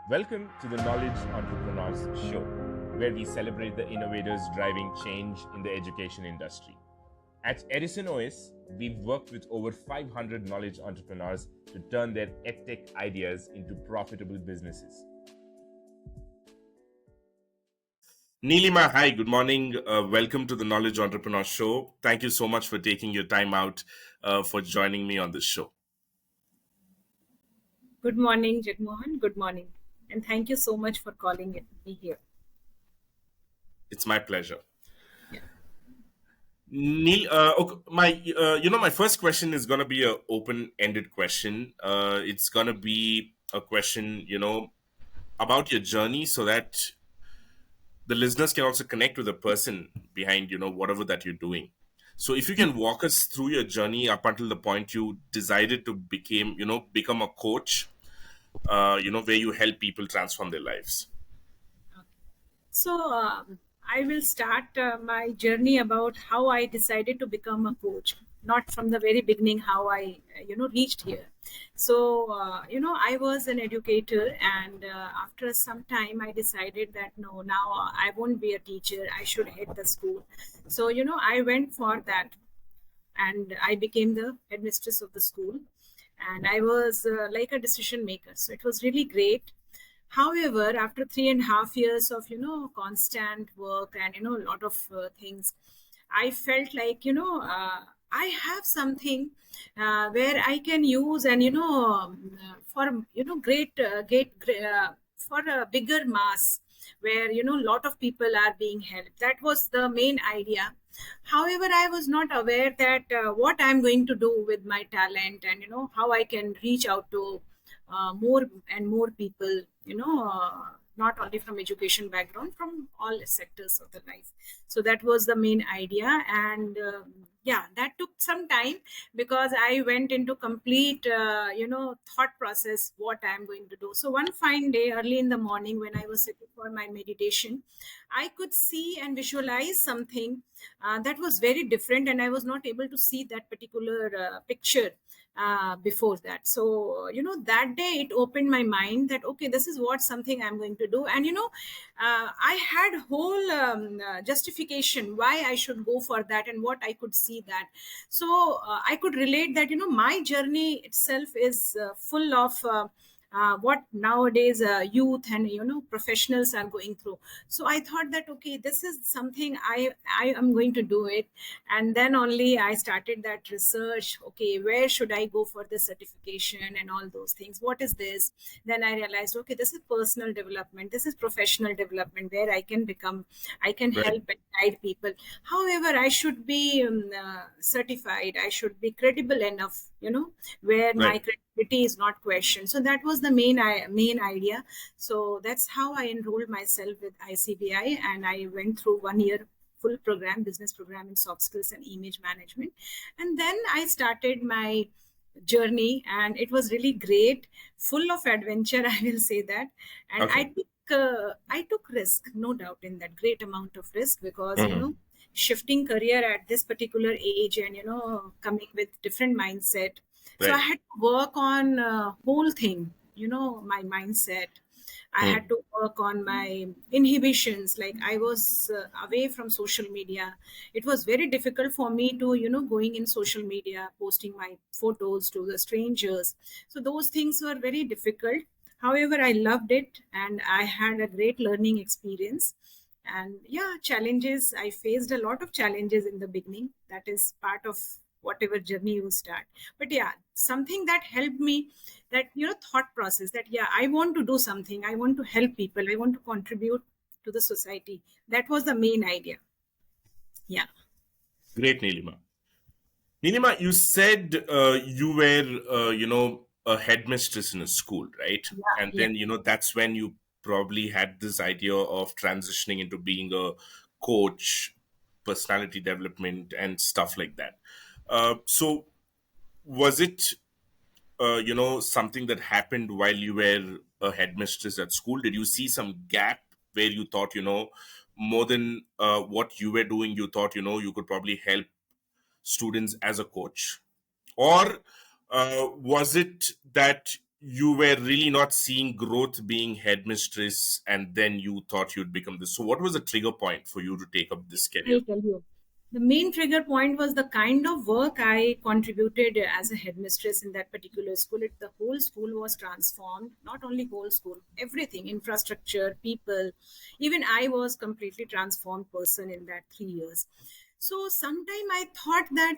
Welcome to the Knowledge Entrepreneurs Show, where we celebrate the innovators driving change in the education industry. At Edison OS, we've worked with over 500 knowledge entrepreneurs to turn their edtech ideas into profitable businesses. Neelima, hi, good morning. Welcome to the Knowledge Entrepreneur Show. Thank you so much for taking your time out for joining me on this show. Good morning, Jagmohan. Good morning. And thank you so much for calling me here. It's my pleasure. Yeah. Neil, okay, my first question is gonna be a open-ended question. It's gonna be a question, about your journey, so that the listeners can also connect with the person behind, whatever that you're doing. So, if you can walk us through your journey up until the point you decided to become a coach, where you help people transform their lives. So I will start my journey about how I decided to become a coach, not from the very beginning how I reached here. So I was an educator, and after some time, I decided that no, now I won't be a teacher. I should head the school. So I went for that, and I became the headmistress of the school, and I was like a decision maker. So it was really great. However, after 3.5 years of constant work and a lot of things, I felt like I have something where I can use, and for great for a bigger mass, where a lot of people are being helped. That was the main idea. However, I was not aware that what I'm going to do with my talent, and how I can reach out to more and more people, not only from education background, from all sectors of the life. So that was the main idea. And yeah, that took some time, because I went into complete thought process what I'm going to do. So one fine day, early in the morning, when I was sitting for my meditation, I could see and visualize something that was very different, and I was not able to see that particular picture before that. So that day it opened my mind that okay, this is what something I'm going to do. And I had whole justification why I should go for that, and what I could see that. So I could relate that my journey itself is full of what nowadays youth and professionals are going through. So I thought that okay, this is something I am going to do it. And then only I started that research. Okay, where should I go for this certification and all those things? What is this? Then I realized, okay, this is personal development, this is professional development, where I can Right. help and guide people. However, I should be certified, I should be credible enough, where my Right. credibility is not questioned. So that was the main idea. So that's how I enrolled myself with ICBI, and I went through 1 year full program, business program in soft skills and image management. And then I started my journey, and it was really great, full of adventure, I will say that. And Okay. I took risk, no doubt, in that great amount of risk, because Mhm. shifting career at this particular age, and coming with different mindset. So I Right. had to work on whole thing, my mindset. I had Mhm. to work on my inhibitions. Like, I was away from social media. It was very difficult for me to, going in social media, posting my photos to the strangers. So those things were very difficult. However, I loved it, and I had a great learning experience. And yeah, challenges, I faced a lot of challenges in the beginning. That is part of whatever journey you start. But yeah, something that helped me, that thought process, that yeah, I want to do something, I want to help people, I want to contribute to the society. That was the main idea. Yeah. Great, Neelima. Neelima, you said you were, a headmistress in a school, right? Yeah. And Yeah. then, that's when you probably had this idea of transitioning into being a coach, personality development, and stuff like that. So, was it, something that happened while you were a headmistress at school? Did you see some gap where you thought, more than what you were doing, you thought, you could probably help students as a coach? Or was it that you were really not seeing growth being headmistress, and then you thought you'd become this. So what was the trigger point for you to take up this career? I'll tell you. The main trigger point was the kind of work I contributed as a headmistress in that particular school. The whole school was transformed, not only whole school, everything, infrastructure, people. Even I was completely transformed person in that 3 years. So sometime I thought that,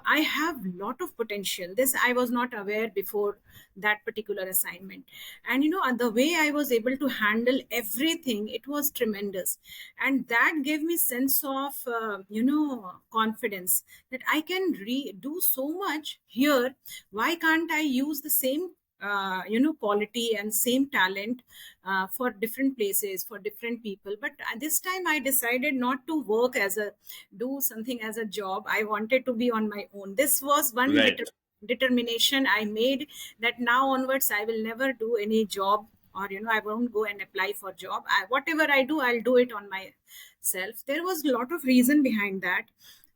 I have lot of potential. This I was not aware before that particular assignment. And the way I was able to handle everything, it was tremendous. And that gave me sense of confidence that I can do so much here. Why can't I use the same quality and same talent for different places, for different people? But this time I decided not to work as a do something as a job. I wanted to be on my own. This was one Right, determination I made, that now onwards I will never do any job, or I won't go and apply for job. Whatever I do, I'll do it on myself. There was a lot of reason behind that.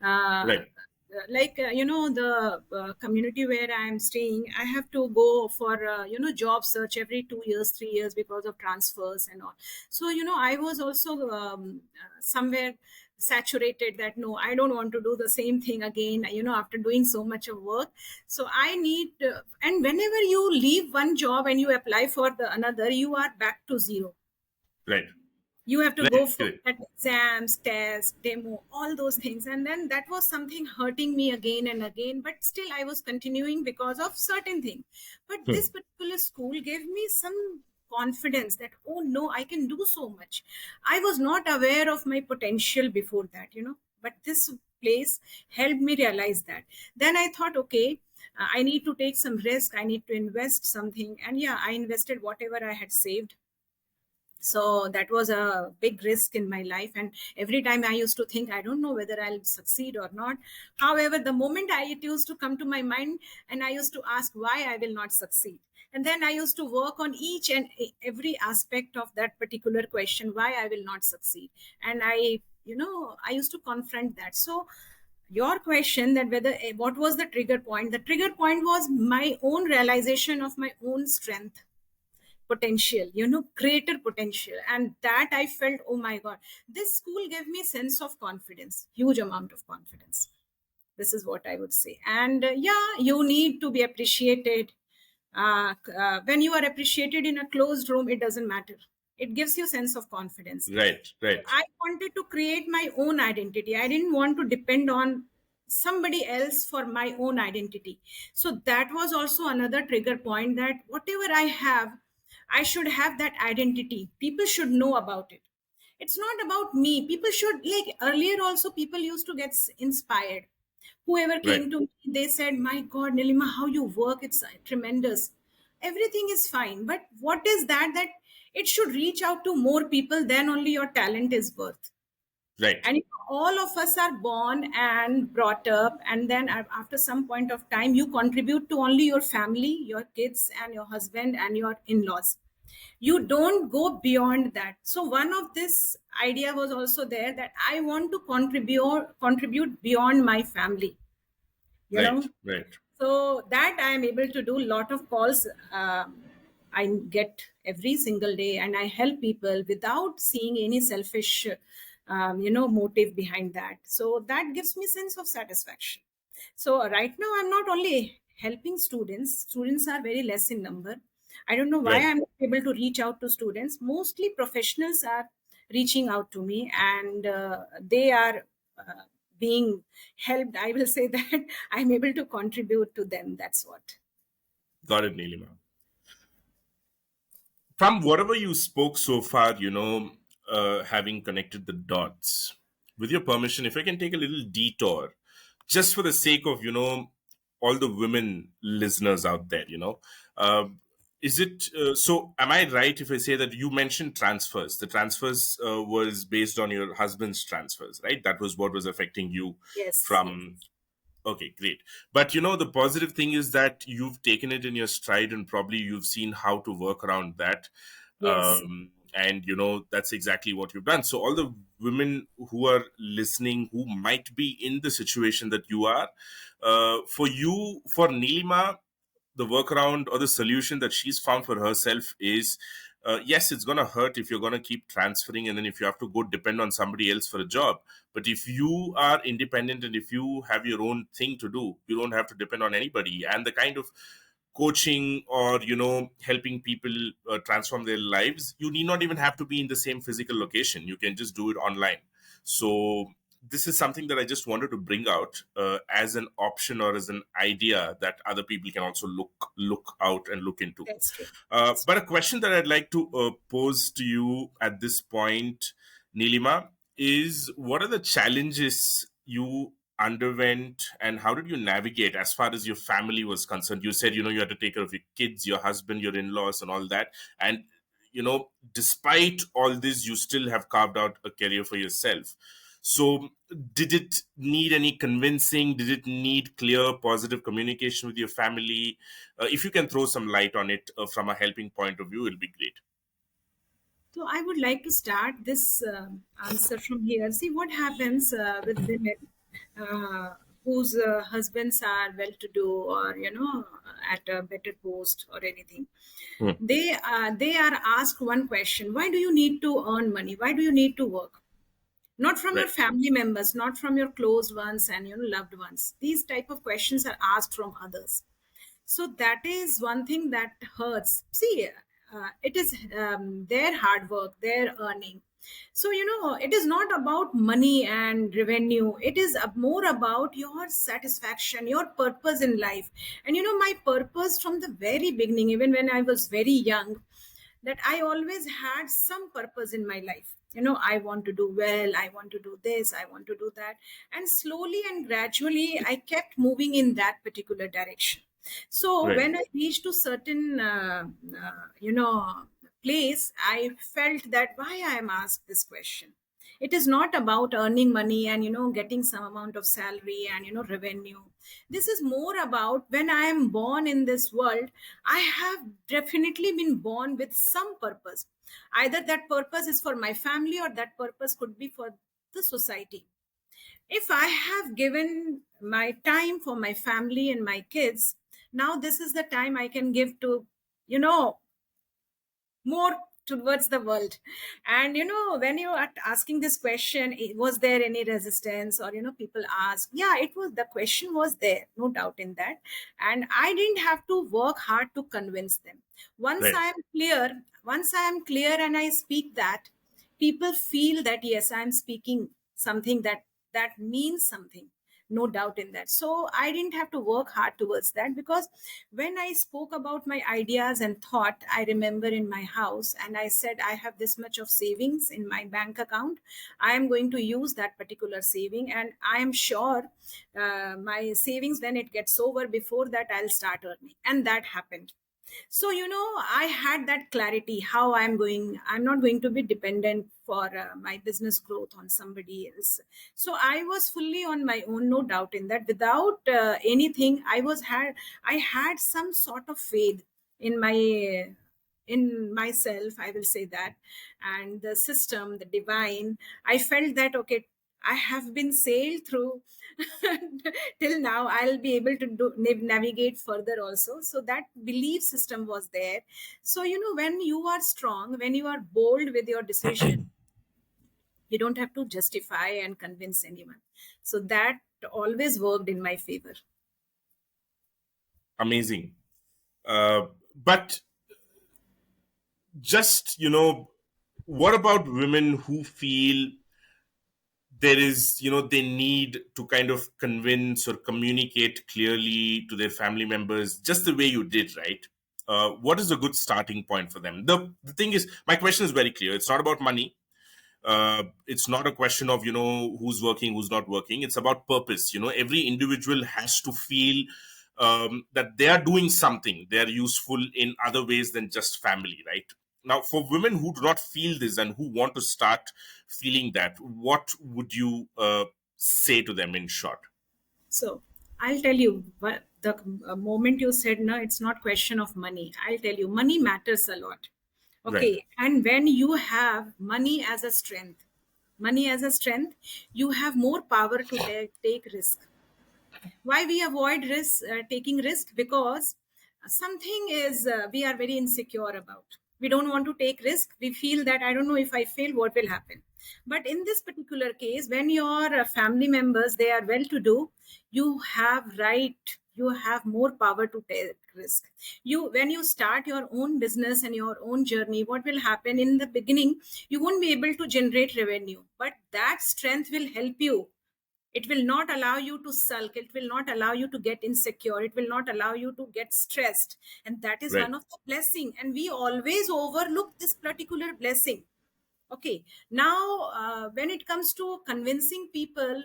uh, right, the community where I am staying, I have to go for job search every 2 years, 3 years, because of transfers and all. So I was also somewhere saturated that no, I don't want to do the same thing again, after doing so much of work. So I need and whenever you leave one job and you apply for the another, you are back to zero. right, You have to right, go for right. that exams, tests, demo, all those things. And then that was something hurting me again and again, but still I was continuing because of certain things. But this Hmm. particular school gave me some confidence that, oh no, I can do so much. I was not aware of my potential before that, but this place helped me realize that. Then I thought, okay, I need to take some risk, I need to invest something. And yeah, I invested whatever I had saved. So that was a big risk in my life, and every time I used to think, I don't know whether I'll succeed or not. However, the moment it used to come to my mind, and I used to ask why I will not succeed, and then I used to work on each and every aspect of that particular question, why I will not succeed. And I used to confront that. So your question that whether what was the trigger point, the trigger point was my own realization of my own strength, potential, greater potential. And that I felt, oh my god, this school gave me sense of confidence, huge amount of confidence. This is what I would say. And yeah, you need to be appreciated. When you are appreciated in a closed room, it doesn't matter. It gives you sense of confidence. Right, So right, I wanted to create my own identity. I didn't want to depend on somebody else for my own identity. So that was also another trigger point, that whatever I have, I should have that identity. People should know about it. It's not about me. People should, like earlier also, people used to get inspired. Whoever right, came to me, they said, my God, Nilima, how you work, it's tremendous. Everything is fine. But what is that it should reach out to more people, then only your talent is worth. right, And all of us are born and brought up, and then after some point of time, you contribute to only your family, your kids, and your husband and your in-laws. You don't go beyond that. So one of this idea was also there, that I want to contribute beyond my family, you right, know right, so that I am able to do lot of calls. I get every single day, and I help people without seeing any selfish motive behind that. So that gives me sense of satisfaction. So right now I'm not only helping students are very less in number. I don't know why right. I'm not able to reach out to students. Mostly professionals are reaching out to me, and they are being helped. I will say that I'm able to contribute to them. That's what. Got it, Neelima. From whatever you spoke so far, having connected the dots, with your permission, if I can take a little detour, just for the sake of, all the women listeners out there, is it so? Am I right if I say that you mentioned transfers? The transfers was based on your husband's transfers, right? That was what was affecting you Yes, yes, from. Okay, great. But the positive thing is that you've taken it in your stride and probably you've seen how to work around that. yes. And that's exactly what you've done. So all the women who are listening, who might be in the situation that you are, for Neelima, the workaround or the solution that she's found for herself is, yes, it's going to hurt if you're going to keep transferring, and then if you have to go depend on somebody else for a job. But if you are independent and if you have your own thing to do, you don't have to depend on anybody. And the kind of coaching or helping people transform their lives, you need not even have to be in the same physical location. You can just do it online. So this is something that I just wanted to bring out as an option or as an idea that other people can also look out and look into. That's true. But a question that I'd like to pose to you at this point, Neelima, is what are the challenges you underwent and how did you navigate as far as your family was concerned? You said, you had to take care of your kids, your husband, your in-laws, and all that. And, despite all this, you still have carved out a career for yourself. So, did it need any convincing? Did it need clear, positive communication with your family? If you can throw some light on it from a helping point of view, it'll be great. So I would like to start this answer from here. See what happens with women whose husbands are well-to-do, or at a better post or anything. Hmm. They are asked one question: why do you need to earn money? Why do you need to work? Not from your Right, family members, not from your close ones and loved ones. These type of questions are asked from others. So that is one thing that hurts. See, it is their hard work, their earning. So it is not about money and revenue. It is more about your satisfaction, your purpose in life. And my purpose from the very beginning, even when I was very young, that I always had some purpose in my life. I want to do well, I want to do this, I want to do that. And slowly and gradually, I kept moving in that particular direction. So right, when I reached to certain, place, I felt that why I am asked this question. It is not about earning money and getting some amount of salary and revenue. This is more about, when I am born in this world, I have definitely been born with some purpose. Either that purpose is for my family, or that purpose could be for the society. If I have given my time for my family and my kids, now this is the time I can give to you know more towards the world. And when you are asking this question, was there any resistance, or people ask? Yeah, it was, the question was there, no doubt in that. And I didn't have to work hard to convince them. once right. i am clear once I am clear and I speak that, people feel that yes, I am speaking something that means something, no doubt in that. So I didn't have to work hard towards that, because when I spoke about my ideas and thought, I remember in my house, and I said, I have this much of savings in my bank account. I am going to use that particular saving, and I am sure my savings, when it gets over, before that I'll start earning. And that happened. So I had that clarity, how I'm not going to be dependent for my business growth on somebody else. So I was fully on my own, no doubt in that. Without anything, I had some sort of faith in myself, I will say that. And the system, the divine, I felt that, okay, I have been sailed through till now, I'll be able to navigate further also. So that belief system was there. So when you are strong, when you are bold with your decision, you don't have to justify and convince anyone. So that always worked in my favor. Amazing. But just, what about women who feel there is, they need to kind of convince or communicate clearly to their family members, just the way you did, right? What is a good starting point for them? The thing is, my question is very clear. It's not about money. It's not a question of who's working, who's not working. It's about purpose. Every individual has to feel that they are doing something, they are useful in other ways than just family, right? Now, for women who do not feel this and who want to start feeling that, what would you say to them in short? So I'll tell you what the moment you said, no, it's not question of money. I'll tell you, money matters a lot. Right. Okay. And when you have money as a strength, you have more power to take risk. Why we avoid risk, taking risk? Because something is we are very insecure about. We don't want to take risk. We feel that I don't know, if I fail, what will happen. But in this particular case, when your family members, they are well to do, you have right, you have more power to take risk. You, when you start your own business and your own journey, what will happen in the beginning, you won't be able to generate revenue, but that strength will help you. It will not allow you to sulk, it will not allow you to get insecure, it will not allow you to get stressed. And that is Right. one of the blessing, and we always overlook this particular blessing. Okay, now when it comes to convincing people,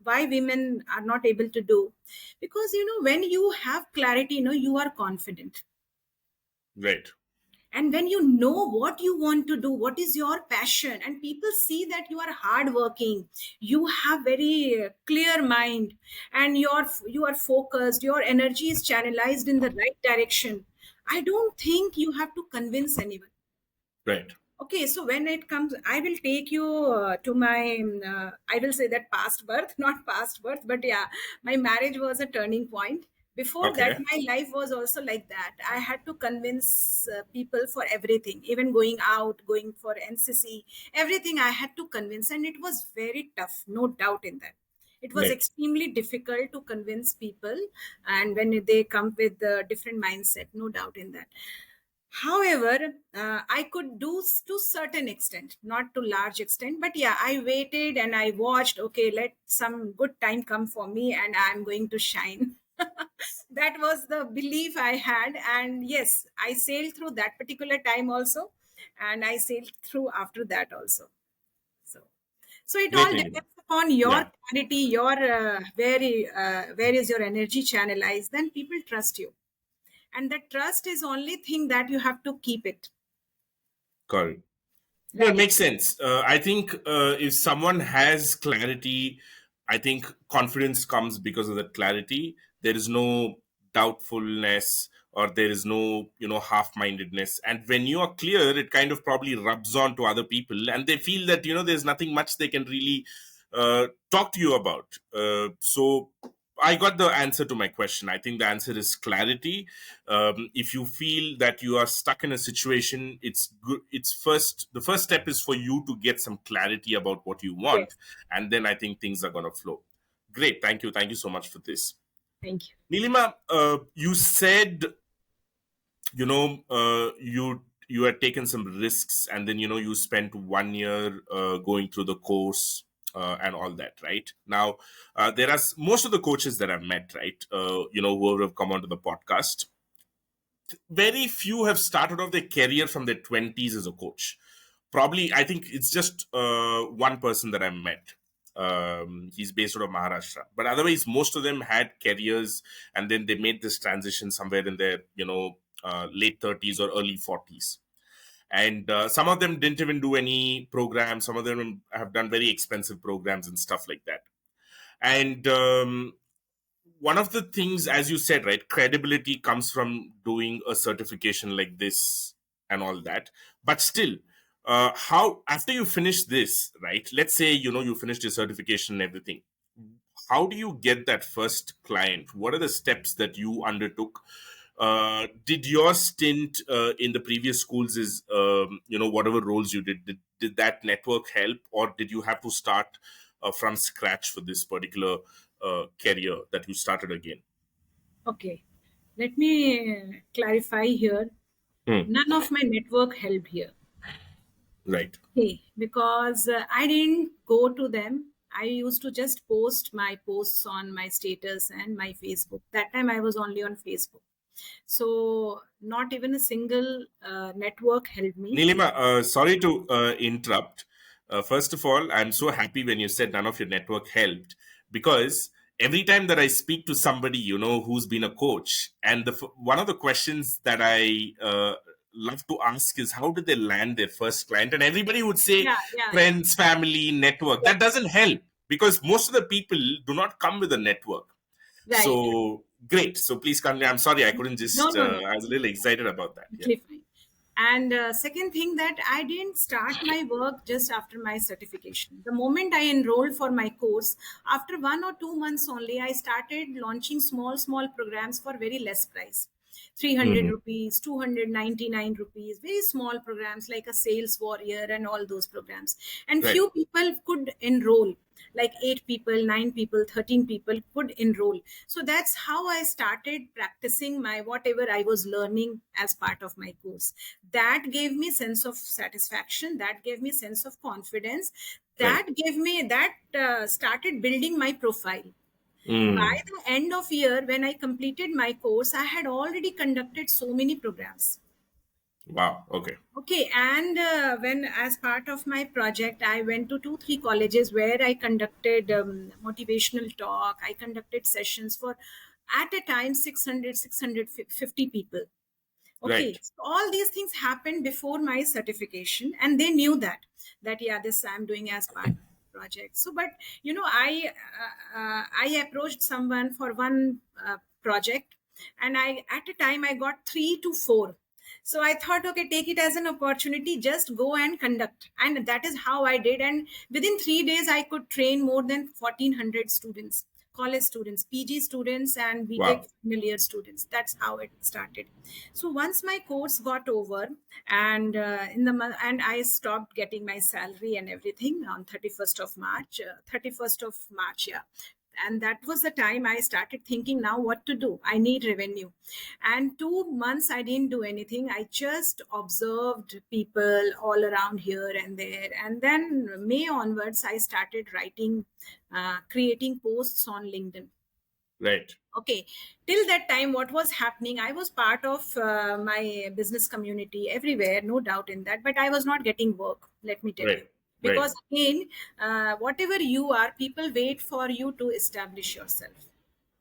why women are not able to do, because when you have clarity, you are confident. Right. And when you know what you want to do, what is your passion, and people see that you are hardworking, you have very clear mind, and you are focused, your energy is channelized in the right direction, I don't think you have to convince anyone. Right. Okay, so when it comes, I will take you to my, I will say that past birth, not past birth, but yeah, my marriage was a turning point. Before that, Okay. my life was also like that. I had to convince people for everything, even going out, going for NCC, everything I had to convince. And it was very tough, no doubt in that. It was Right. extremely difficult to convince people. And when they come with a different mindset, no doubt in that. However, I could do to certain extent, not to large extent, but yeah, I waited and I watched. Okay, let some good time come for me, and I'm going to shine. That was the belief I had, and yes, I sailed through that particular time also, and I sailed through after that also. So, so it Great, all Neelima. depends upon your Yeah. clarity, your where is your energy channelized. Then people trust you, and the trust is only thing that you have to keep it. Correct. No, it Right. makes sense. I think if someone has clarity, I think confidence comes because of that clarity. There is no doubtfulness, or there is no, half-mindedness. And when you are clear, it kind of probably rubs on to other people, and they feel that there's nothing much they can really talk to you about. So I got the answer to my question. I think the answer is clarity. If you feel that you are stuck in a situation, it's good. The first step is for you to get some clarity about what you want, Yes. and then I think things are going to flow. Great. Thank you so much for this. Thank you. Nilima, you said you had taken some risks, and then you spent 1 year going through the course, and all that, right? Now, there are most of the coaches that I've met, right, who have come onto the podcast. Very few have started off their career from their 20s as a coach. Probably, I think it's just one person that I met. He's based out of Maharashtra, but otherwise most of them had careers, and then they made this transition somewhere in their late 30s or early 40s. And some of them didn't even do any programs. Some of them have done very expensive programs and stuff like that. And one of the things, as you said, right, credibility comes from doing a certification like this and all that. But still, how, after you finish this, right, let's say you finished your certification and everything, how do you get that first client? What are the steps that you undertook? Did your stint in the previous schools, is whatever roles you did that network help, or did you have to start from scratch for this particular career that you started again? Okay. Let me clarify here. Hmm. None of my network helped here. Right. Okay. Because I didn't go to them. I used to just post my posts on my status and my Facebook. That time I was only on Facebook. So not even a single network helped me. Neelima, sorry to interrupt. First of all, I'm so happy when you said none of your network helped, because every time that I speak to somebody, who's been a coach, and one of the questions that I love to ask is, how did they land their first client? And everybody would say Yeah, yeah, yeah. friends, family, network. That doesn't help, because most of the people do not come with a network. Right. So great. So please continue. I'm sorry, I couldn't No, just. no, no. I was a little excited about that. Yeah. Totally fine. And second thing, that I didn't start my work just after my certification. The moment I enrolled for my course, after 1 or 2 months only, I started launching small, small programs for very less price. 300 Mm-hmm. rupees, 299 rupees, very small programs like a sales warrior and all those programs. And Right. few people could enroll, like 8 people, 9 people, 13 people could enroll. So that's how I started practicing my whatever I was learning as part of my course. That gave me sense of satisfaction, that gave me sense of confidence, Right. that gave me that started building my profile. By Mm. the end of year, when I completed my course, I had already conducted so many programs. Wow. Okay. Okay, and when, as part of my project, I went to 2, 3 colleges where I conducted motivational talk. I conducted sessions for, at a time, 600, 650 people. Okay, Right. so all these things happened before my certification, and they knew that yeah, this I'm doing as part of the project. So, but I approached someone for one project, and I, at a time, I got 3 to 4. So I thought, okay, take it as an opportunity, just go and conduct, and that is how I did. And within 3 days, I could train more than 1,400 students, college students, PG students, and BTech Wow. final year students. That's how it started. So once my course got over, and in the month, and I stopped getting my salary and everything on 31st of March, 31st of March, yeah. And that was the time I started thinking, now what to do? I need revenue. And 2 months I didn't do anything. I just observed people all around here and there. And then May onwards, I started writing, creating posts on LinkedIn. Right. Okay, till that time, what was happening, I was part of my business community everywhere, no doubt in that, but I was not getting work, let me tell you. Right. Right. Because again, whatever you are, people wait for you to establish yourself,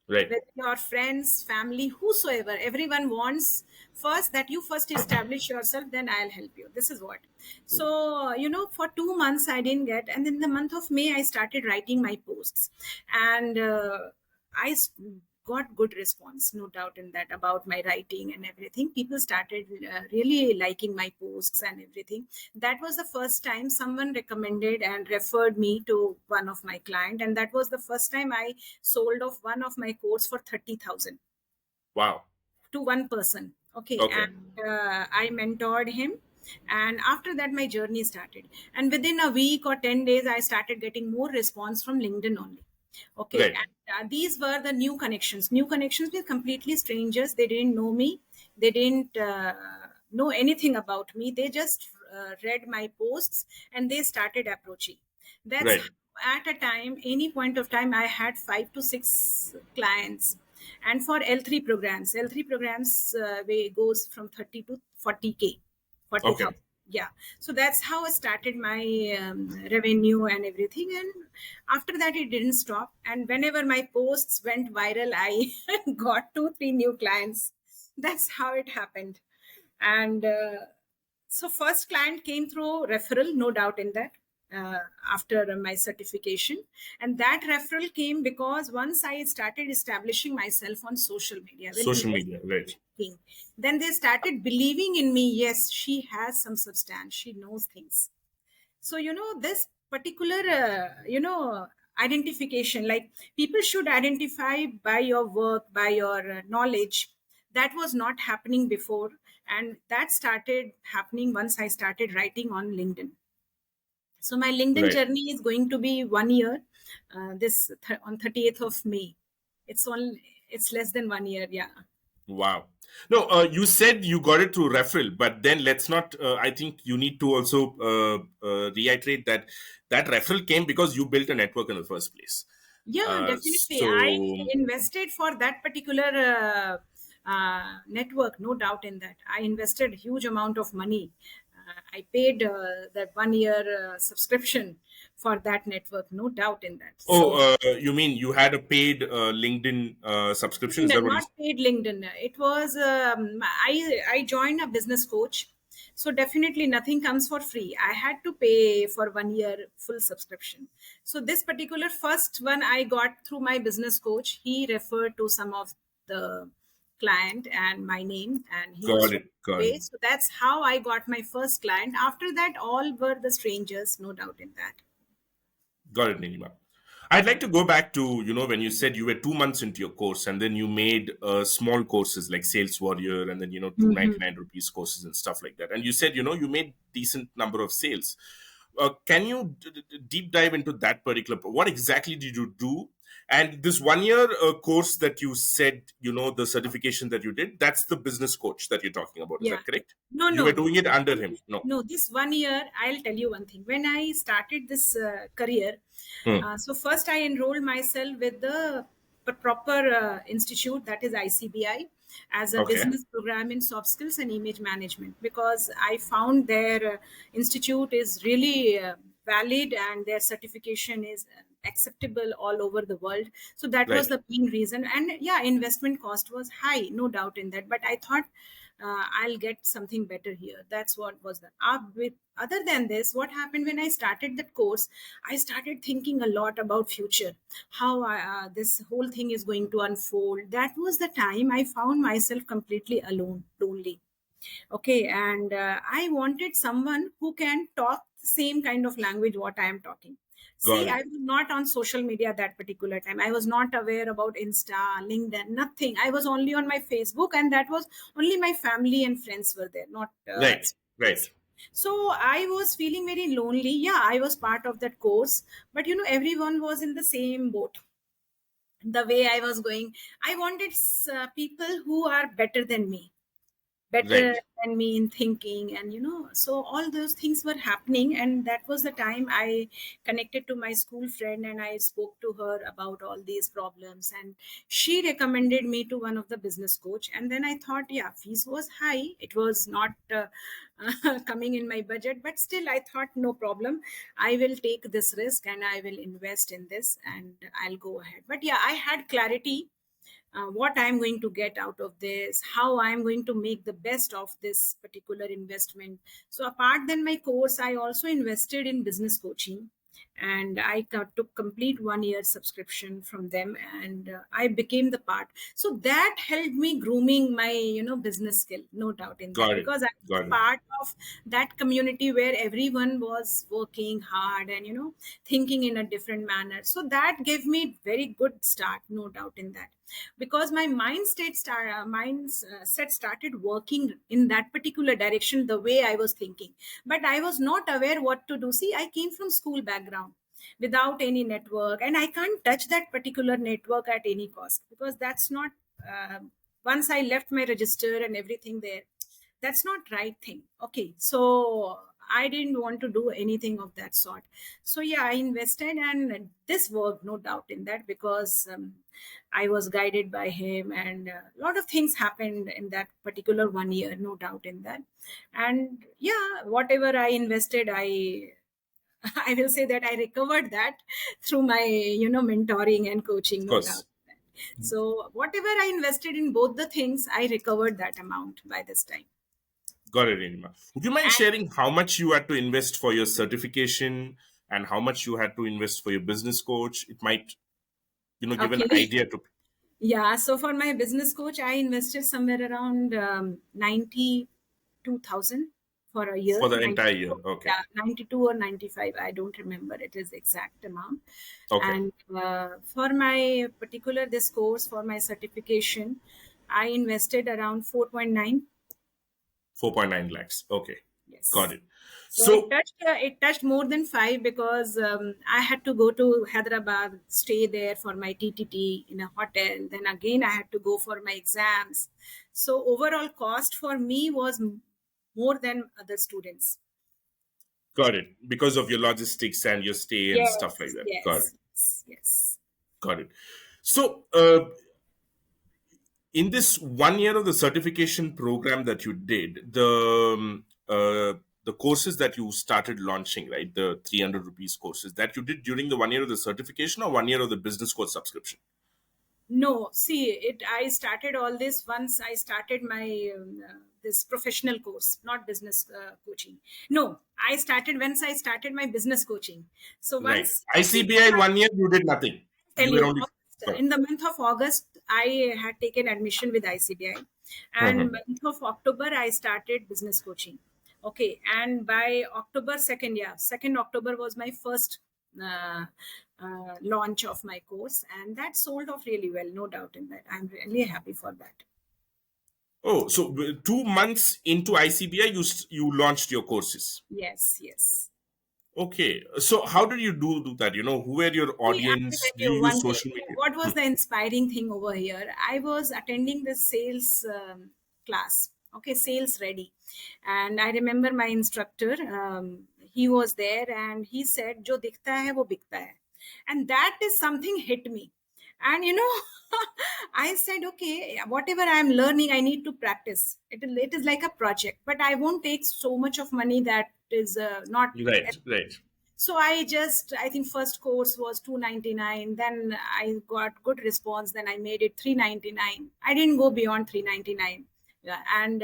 Right. with your friends, family, whosoever. Everyone wants first that you first establish yourself, then I'll help you. This is what. So, for 2 months I didn't get, and in the month of May, I started writing my posts. And I got good response, no doubt in that, about my writing and everything. People started really liking my posts and everything. That was the first time someone recommended and referred me to one of my client, and that was the first time I sold off one of my course for 30,000 Wow. to one person. Okay, Okay. and I mentored him. And after that, my journey started. And within a week or 10 days, I started getting more response from LinkedIn only. Okay, Right. and these were the new connections with completely strangers. They didn't know me, they didn't know anything about me. They just read my posts and they started approaching. That's Right. at a time, any point of time, I had 5 to 6 clients. And for L3 programs, way goes from 30 to 40K, Okay. 40,000. Yeah. So that's how I started my revenue and everything. And after that, it didn't stop. And whenever my posts went viral, I got 2, 3 new clients. That's how it happened. And so first client came through referral, no doubt in that, after my certification. And that referral came because once I started establishing myself on social media, when Social people media. Right. started liking, then they started believing in me. Yes, she has some substance, she knows things. So this particular identification, like, people should identify by your work, by your knowledge. That was not happening before, and that started happening once I started writing on LinkedIn. So my LinkedIn Right. journey is going to be 1 year, on 30th of May. It's less than 1 year, yeah. Wow. No, you said you got it through referral, but then let's not. I think you need to also reiterate that that referral came because you built a network in the first place. Yeah, definitely. I So, invested for that particular network, no doubt in that. I invested huge amount of money. I paid that 1 year subscription for that network, no doubt in that. So you mean you had a paid LinkedIn subscription? Is that LinkedIn, what you? not paid LinkedIn. It was I joined a business coach, so definitely nothing comes for free. I had to pay for 1 year full subscription. So this particular first one I got through my business coach. He referred to some of the client and my name, and he Got was it. Got it. away. So that's how I got my first client. After that, all were the strangers, no doubt in that. Got it, Neelima. I'd like to go back to, when you said you were 2 months into your course and then you made small courses like Sales Warrior and then, Mhm. 299 rupees courses and stuff like that. And you said, you made decent number of sales. Can you deep dive into that particular, what exactly did you do? And this 1 year course that you said, the certification that you did, that's the business coach that you're talking about. Is Yeah. that correct? No, You no, were no. doing it under him. No. No, this 1 year, I'll tell you one thing. When I started this career, Hmm. so first I enrolled myself with the proper institute, that is ICBI, as a Okay. business program in soft skills and image management, because I found their institute is really valid and their certification is acceptable all over the world. So that was Right. the main reason. And yeah, investment cost was high, no doubt in that. But I thought I'll get something better here. That's what was the with. Other than this, what happened when I started that course, I started thinking a lot about future, how this whole thing is going to unfold. That was the time I found myself completely alone, lonely. Okay, and I wanted someone who can talk the same kind of language what I am talking. See, Got I it. was not on social media that particular time. I was not aware about Insta, LinkedIn, nothing. I was only on my Facebook, and that was only my family and friends were there, not Right. Right. so I was feeling very lonely. Yeah, I was part of that course, but everyone was in the same boat. The way I was going, I wanted people who are better Right. than me in thinking, and so all those things were happening. And that was the time I connected to my school friend, and I spoke to her about all these problems, and she recommended me to one of the business coach. And then I thought, yeah, fees was high, it was not coming in my budget, but still I thought, no problem, I will take this risk and I will invest in this and I'll go ahead. But yeah, I had clarity what I'm going to get out of this, how I'm going to make the best of this particular investment. So apart than my course, I also invested in business coaching, and I took complete 1 year subscription from them, and I became the part. So that helped me grooming my business skill, no doubt in that, Got it. because I was Got a it. part of that community where everyone was working hard and thinking in a different manner. So that gave me very good start, no doubt in that, because my mindset started working in that particular direction the way I was thinking. But I was not aware what to do. See, I came from school background without any network, and I can't touch that particular network at any cost, because that's not uh, once I left my register and everything there, that's not right thing. Okay, so I didn't want to do anything of that sort. So yeah, I invested, and this worked, no doubt in that, because I was guided by him, and a lot of things happened in that particular 1 year, no doubt in that. And yeah, whatever I invested, I I will say that I recovered that through my mentoring and coaching, Of no doubt. course. So whatever I invested in both the things, I recovered that amount by this time. Got it, Neelima. Would you mind sharing how much you had to invest for your certification and how much you had to invest for your business coach? It might, give an Okay. idea to Yeah. So for my business coach, I invested somewhere around 92,000 for a year. for the entire year. 92, Okay. yeah, 92 or 95. I don't remember it is exact amount. Okay. And for my particular this course, for my certification, I invested around 4.9. 4.9 lakhs. Okay. Got Yes. it. So So, it touched more than five, because I had to go to Hyderabad, stay there for my TTT in a hotel. Then again, I had to go for my exams. So overall cost for me was more than other students. got it. Because of your logistics and your stay and stuff like Yes, that. Got it. yes, yes, yes. Got it. So, in this 1 year of the certification program that you did, the courses that you started launching, right, the 300 rupees courses that you did during the 1 year of the certification or 1 year of the business course subscription? No, see, it. I started all this once I started my this professional course, not business coaching. No, I started once I started my business coaching. So Right. once, see, ICBI 1 year you did nothing. tell You were you, only got in the month of August, I had taken admission with ICBI, and it. month of October, I started business coaching. Okay, and by October 2nd, yeah, 2nd October was my first uh, launch of my course, and that sold off really well, no doubt in that. I'm really happy for that. Oh, so 2 months into ICBI, you launched your courses. Yes, yes. Okay, so how did you do that? Who were your See, I will audience? tell Do you you use one thing. social media? What was the inspiring thing over here? I was attending the sales class, okay, sales ready. And I remember my instructor, he was there and he said, Jo dikhta hai, wo bikta hai. And that is something hit me. And I said, okay, whatever I'm learning, I need to practice. It is like a project, but I won't take so much of money that is not. Right, right. So I think first course was 299. Then I got good response. Then I made it 399. I didn't go beyond 399. Yeah, and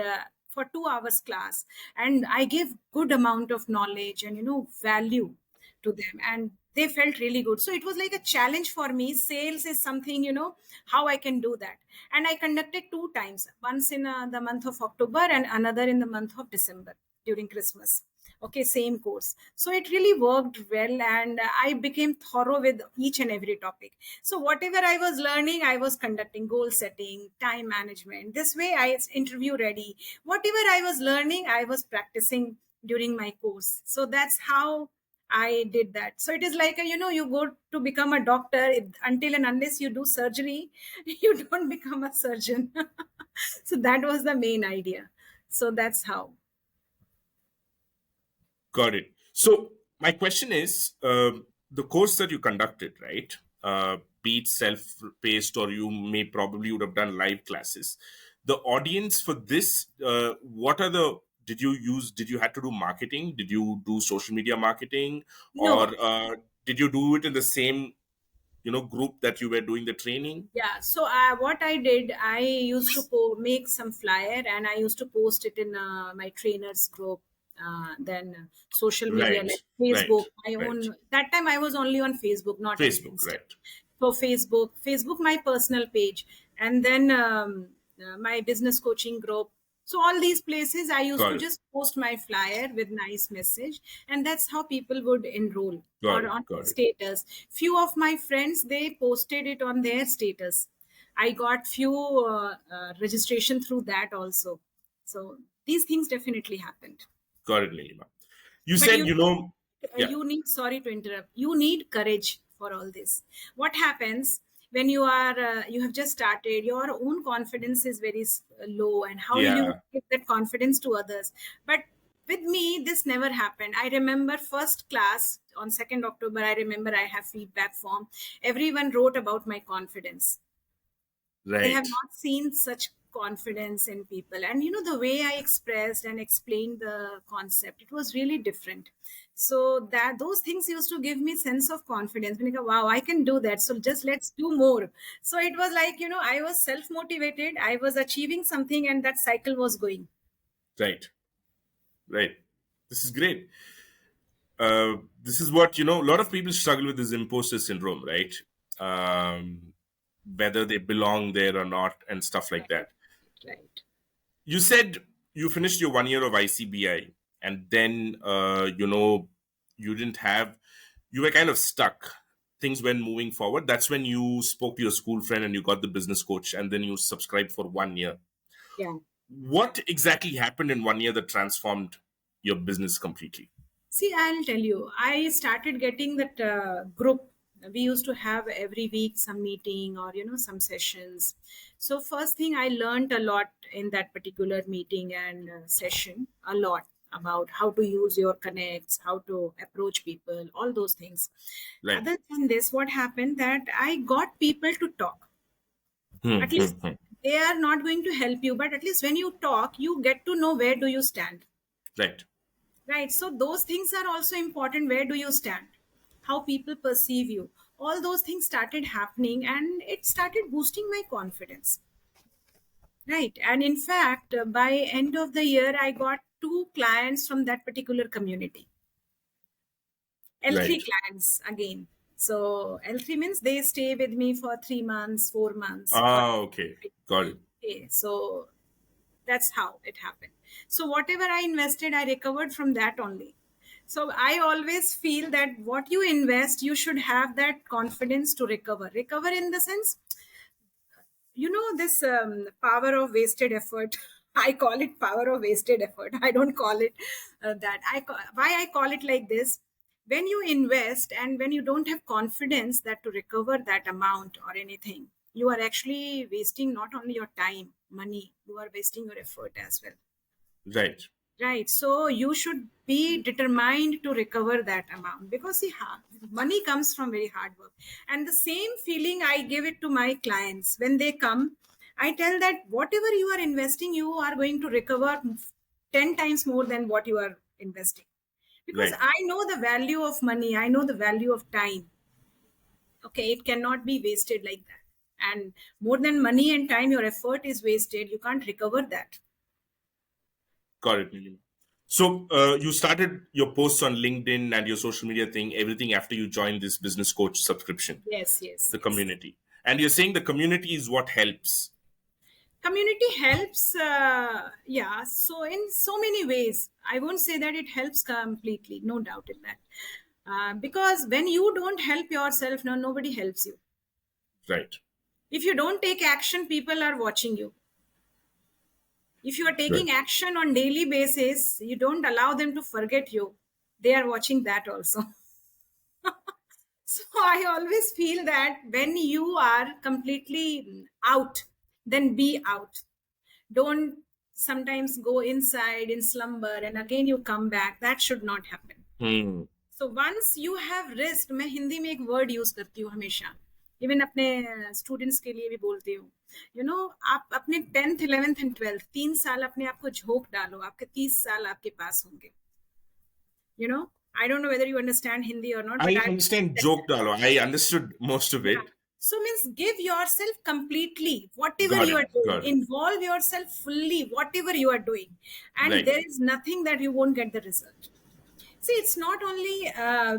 for 2 hours class, and I gave good amount of knowledge and value to them, and they felt really good. So it was like a challenge for me. Sales is something, how I can do that. And I conducted two times, once in the month of October and another in the month of December during Christmas. Okay, same course. So it really worked well, and I became thorough with each and every topic. So whatever I was learning, I was conducting goal setting, time management. This way, I interview ready. Whatever I was learning, I was practicing during my course. So that's how I did that. So it is like you go to become a doctor. Until and unless you do surgery, you don't become a surgeon. So that was the main idea. So that's how. Got it. So my question is, the course that you conducted, right? Be it self-paced or you may probably would have done live classes. The audience for this, what are the? Did you had to do marketing? Did you do social media marketing, or No, did you do it in the same group that you were doing the training? yeah. So what I did, I used to make some flyer and I used to post it in my trainers group. Then social media Right, like right, Facebook. My right. own. That time I was only on Facebook, not in Facebook, Insta. right. So Facebook, my personal page, and then my business coaching group. So all these places I used Got to it, just post my flyer with nice message, and that's how people would enroll got or it, on got it. status. Few of my friends, they posted it on their status. I got few registration through that also. So these things definitely happened. Got it, Neelima. You But said, yeah, you need, sorry to interrupt, you need courage for all this. What happens when you have just started, your own confidence is very low, and how will you yeah, give that confidence to others? But with me, this never happened. I remember first class on 2nd October, I remember I have feedback form. Everyone wrote about my confidence. They have right, not seen such confidence in people, and the way I expressed and explained the concept, it was really different. So that those things used to give me sense of confidence, like, wow, I can do that, so just let's do more. So it was like, I was self motivated, I was achieving something, and that cycle was going. right, right. This is great. This is what a lot of people struggle with, this imposter syndrome, right? um, Whether they belong there or not and stuff like Right, that. right. You said you finished your 1 year of ICBI, and then you didn't have, you were kind of stuck. Things went moving forward. That's when you spoke to your school friend and you got the business coach, and then you subscribed for 1 year. Yeah. What exactly happened in 1 year that transformed your business completely? See, I'll tell you, I started getting that group. We used to have every week some meeting or, some sessions. So, first thing I learned a lot in that particular meeting and session, a lot about how to use your connects, how to approach people, all those things. Right. Other than this, what happened that I got people to talk. Hmm, At hmm, least hmm. they are not going to help you, but at least when you talk, you get to know where do you stand. Right. Right. So those things are also important. Where do you stand? How people perceive you. All those things started happening and it started boosting my confidence. Right. And in fact, by end of the year, I got two clients from that particular community. L3 Right. clients again. So L3 means they stay with me for 3 months, 4 months, or Ah, okay. Got it. okay. So that's how it happened. So whatever I invested, I recovered from that only. So I always feel that what you invest, you should have that confidence to recover in the sense, this power of wasted effort. I call it power of wasted effort. I don't call it that. Why I call it like this: when you invest and when you don't have confidence that to recover that amount or anything, you are actually wasting not only your time, money, you are wasting your effort as well. Right. Right. So you should be determined to recover that amount, because see, money comes from very hard work. And the same feeling I give it to my clients when they come. I tell that whatever you are investing, you are going to recover 10 times more than what you are investing. Because Right. I know the value of money, I know the value of time. Okay, it cannot be wasted like that. And more than money and time, your effort is wasted. You can't recover that. Got it, Neelima. So you started your posts on LinkedIn and your social media thing, everything after you joined this business coach subscription, Yes, yes, the yes. community. And you're saying the community is what helps. Community helps, yeah, so in so many ways. I won't say that it helps completely, no doubt in that. Because when you don't help yourself, no, nobody helps you. Right. If you don't take action, people are watching you. If you are Right. taking action on daily basis, you don't allow them to forget you, they are watching that also. So I always feel that when you are completely out, then be out. Don't sometimes go inside in slumber and again you come back. That should not happen. Hmm. So once you have risked, मैं हिंदी में एक word use करती हूँ हमेशा, even अपने students के लिए भी बोलती हूँ, आप अपने 10th 11th एंड 12th 3 साल अपने आप को झोंक डालो, आपके 30 साल आपके पास होंगे. I don't know whether you understand Hindi or not, but I I understand joke dalo. I understood most of yeah. it. So means give yourself completely, whatever Got you it. are doing, Got it. involve yourself fully, whatever you are doing, and Right. there is nothing that you won't get the result. See, it's not only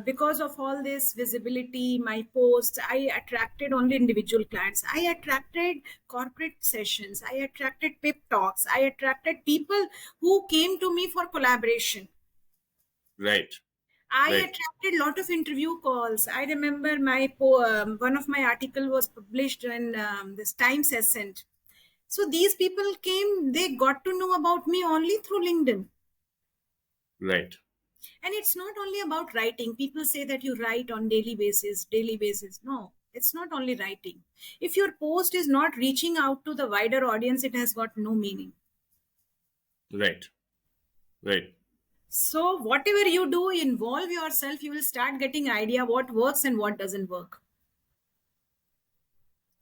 because of all this visibility, my posts, I attracted only individual clients. I attracted corporate sessions. I attracted pep talks. I attracted people who came to me for collaboration. Right. I Right. attracted a lot of interview calls. I remember one of my article was published in this Times Ascent. So these people came, they got to know about me only through LinkedIn. Right. And it's not only about writing. People say that you write on daily basis, daily basis. No, it's not only writing. If your post is not reaching out to the wider audience, it has got no meaning. Right. Right. So whatever you do, involve yourself, you will start getting idea what works and what doesn't work.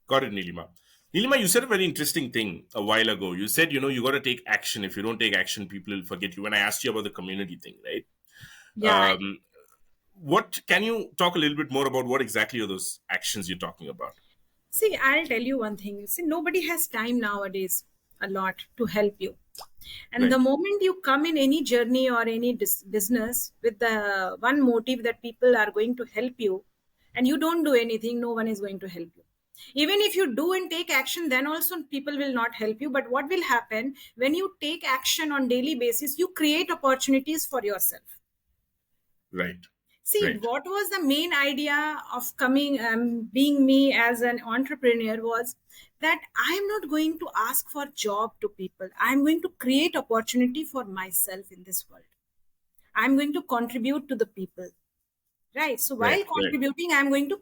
Got it, Neelima. Neelima, you said a very interesting thing a while ago. You said, you got to take action. If you don't take action, people will forget you. When I asked you about the community thing, right? Yeah. Um, what can you talk a little bit more about what exactly are those actions you're talking about? See, I'll tell you one thing. See, nobody has time nowadays a lot to help you. And the Right. moment you come in any journey or any business with the one motive that people are going to help you, and you don't do anything, no one is going to help you. Even if you do and take action, then also people will not help you. But what will happen when you take action on daily basis? You create opportunities for yourself. Right. See, Right. what was the main idea of coming, being me as an entrepreneur was that I am not going to ask for job to people. I am going to create opportunity for myself in this world. I'm going to contribute to the people. Right. So Right. while Right. contributing, I'm going to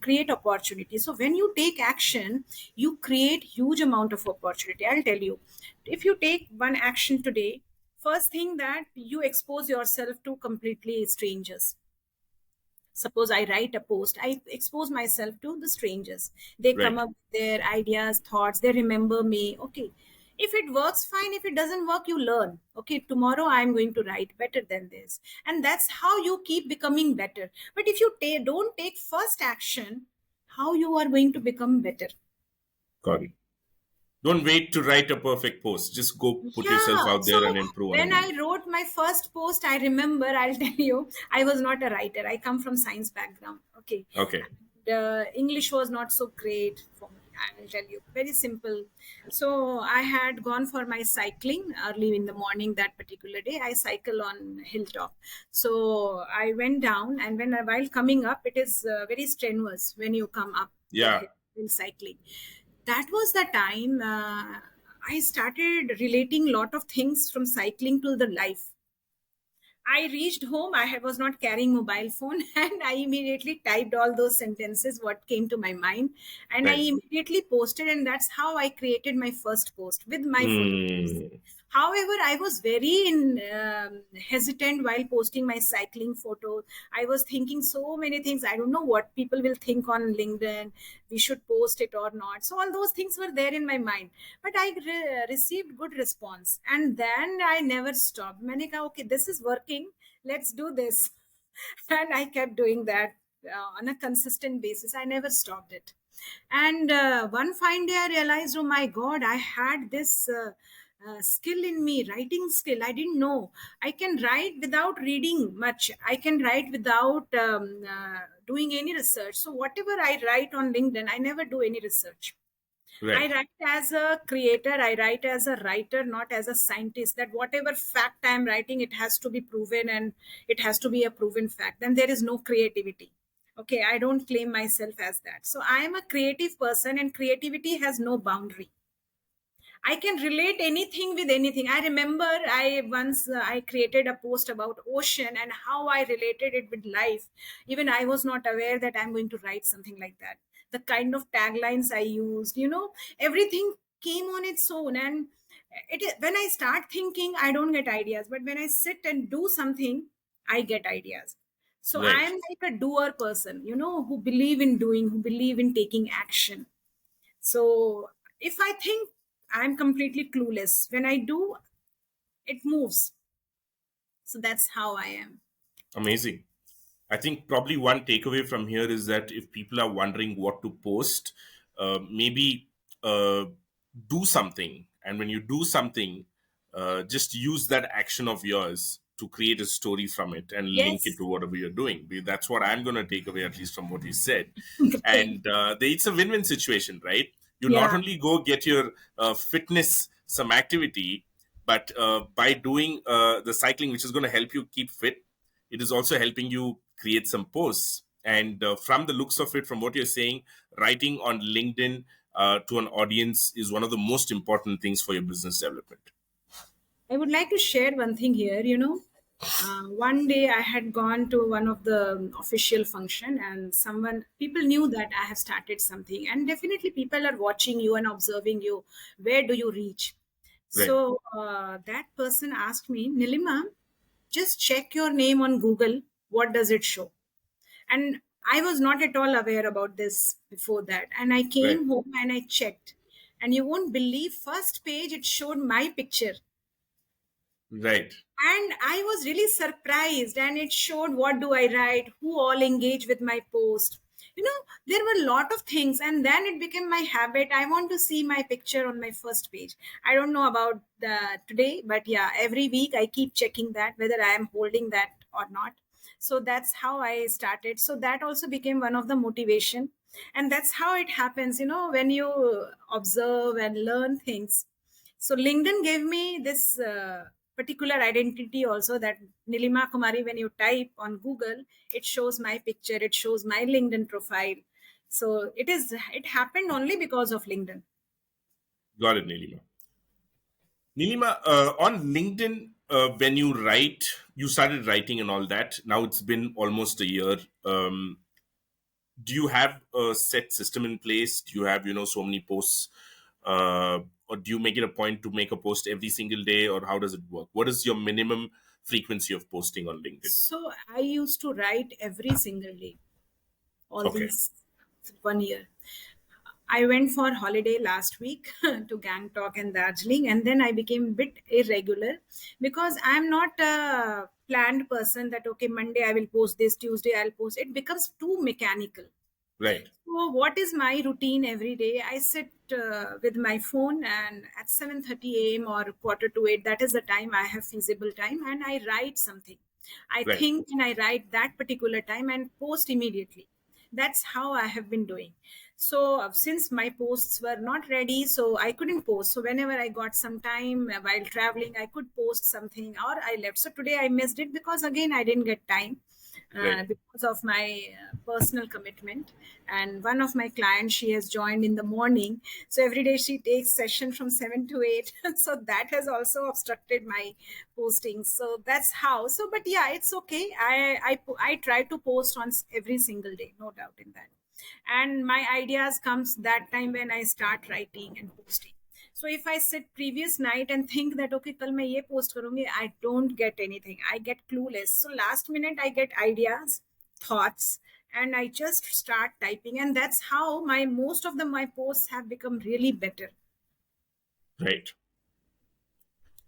create opportunity. So when you take action, you create huge amount of opportunity. I'll tell you, if you take one action today, first thing that you expose yourself to completely strangers. Suppose I write a post, I expose myself to the strangers, they come Right. up with their ideas, thoughts, they remember me. Okay, if it works, fine. If it doesn't work, you learn. Okay, tomorrow I'm going to write better than this, and that's how you keep becoming better. But if you don't take first action, how you are going to become better? Got it. Don't wait to write a perfect post. Just go put yourself Yeah. out So there and improve on when it. I wrote my first post, I remember, I'll tell you, I was not a writer. I come from science background. Okay. Okay. The English was not so great for me. I'll tell you. Very simple. So I had gone for my cycling early in the morning that particular day. I cycle on hilltop. So I went down, and while coming up, it is very strenuous when you come up the Yeah. hill while cycling. That was the time I started relating lot of things from cycling to the life. I reached home. Was not carrying mobile phone, and I immediately typed all those sentences what came to my mind, and I Right. immediately posted, and that's how I created my first post with my photographs. Hmm. However, I was very hesitant while posting my cycling photo. I was thinking so many things. I don't know what people will think on LinkedIn. We should post it or not. So all those things were there in my mind. But I received good response, and then I never stopped. मैंने कहा, okay, this is working. Let's do this, and I kept doing that on a consistent basis. I never stopped it. And one fine day, I realized, oh my God, I had this skill in me, writing skill. I didn't know. I can write without reading much. I can write without doing any research. So whatever I write on LinkedIn, I never do any research. I Right. write as a creator, I write as a writer, not as a scientist. That whatever fact I'm writing, it has to be proven and it has to be a proven fact. Then there is no creativity. Okay, I don't claim myself as that. So I am a creative person, and creativity has no boundary. I can relate anything with anything. I remember I once I created a post about ocean and how I related it with life. Even I was not aware that I'm going to write something like that. The kind of taglines I used, everything came on its own. And when I start thinking, I don't get ideas. But when I sit and do something, I get ideas. So I Right. am like a doer person, who believe in doing, who believe in taking action. So if I think, I'm completely clueless. When I do, it moves. So that's how I am. Amazing. I think probably one takeaway from here is that if people are wondering what to post, maybe uh, do something. And when you do something, just use that action of yours to create a story from it and link it Yes. to whatever you're doing. That's what I'm going to take away, at least from what you said. Thank And it's a win win situation, right? You you. not Yeah. only go get your fitness, some activity, but by doing the cycling, which is going to help you keep fit, it is also helping you create some posts. And from the looks of it, from what you're saying, writing on LinkedIn to an audience is one of the most important things for your business development. I would like to share one thing here. One day I had gone to one of the official function, and people knew that I have started something, and definitely people are watching you and observing you. Where do you reach? Right. So that person asked me, Nilima, just check your name on Google. What does it show? And I was not at all aware about this before that. And I Right. came home and I checked. And you won't believe, first page, it showed my picture. Right. And I was really surprised, and it showed what do I write, who all engage with my post. There were a lot of things, and then it became my habit. I want to see my picture on my first page. I don't know about the today, but yeah, every week I keep checking that whether I am holding that or not. So that's how I started. So that also became one of the motivation, and that's how it happens, when you observe and learn things. So LinkedIn gave me this particular identity also, that Nilima Kumari, when you type on Google, it shows my picture, it shows my LinkedIn profile. So it happened only because of LinkedIn. Got it, Neelima. Neelima, on LinkedIn, when you write, you started writing and all that. Now it's been almost a year. Do you have a set system in place? Do you have, so many posts? Or do you make it a point to make a post every single day, or how does it work? What is your minimum frequency of posting on LinkedIn? So I used to write every single day, all Okay. these 1 year. I went for holiday last week to Gangtok and Darjeeling, and then I became a bit irregular because I'm not a planned person that okay, Monday I will post this, Tuesday I'll post. It becomes too mechanical. Right. So what is my routine every day? I sit with my phone, and at 7:30 a.m. or quarter to 8, that is the time I have feasible time, and I write something. I Right. think and I write that particular time and post immediately. That's how I have been doing. So since my posts were not ready, so I couldn't post. So whenever I got some time while traveling, I could post something, or I left. So today I missed it because again I didn't get time Right. because of my personal commitment. And one of my clients, she has joined in the morning, so every day she takes session from 7 to 8. So that has also obstructed my posting. So that's how. So but yeah, it's okay. I try to post on every single day, no doubt in that. And my ideas comes that time when I start writing and posting. So if I sit previous night and think that okay kal main ye post karungi, I don't get anything, I get clueless. So last minute I get ideas, thoughts, and I just start typing, and that's how my most of the my posts have become really better. Right.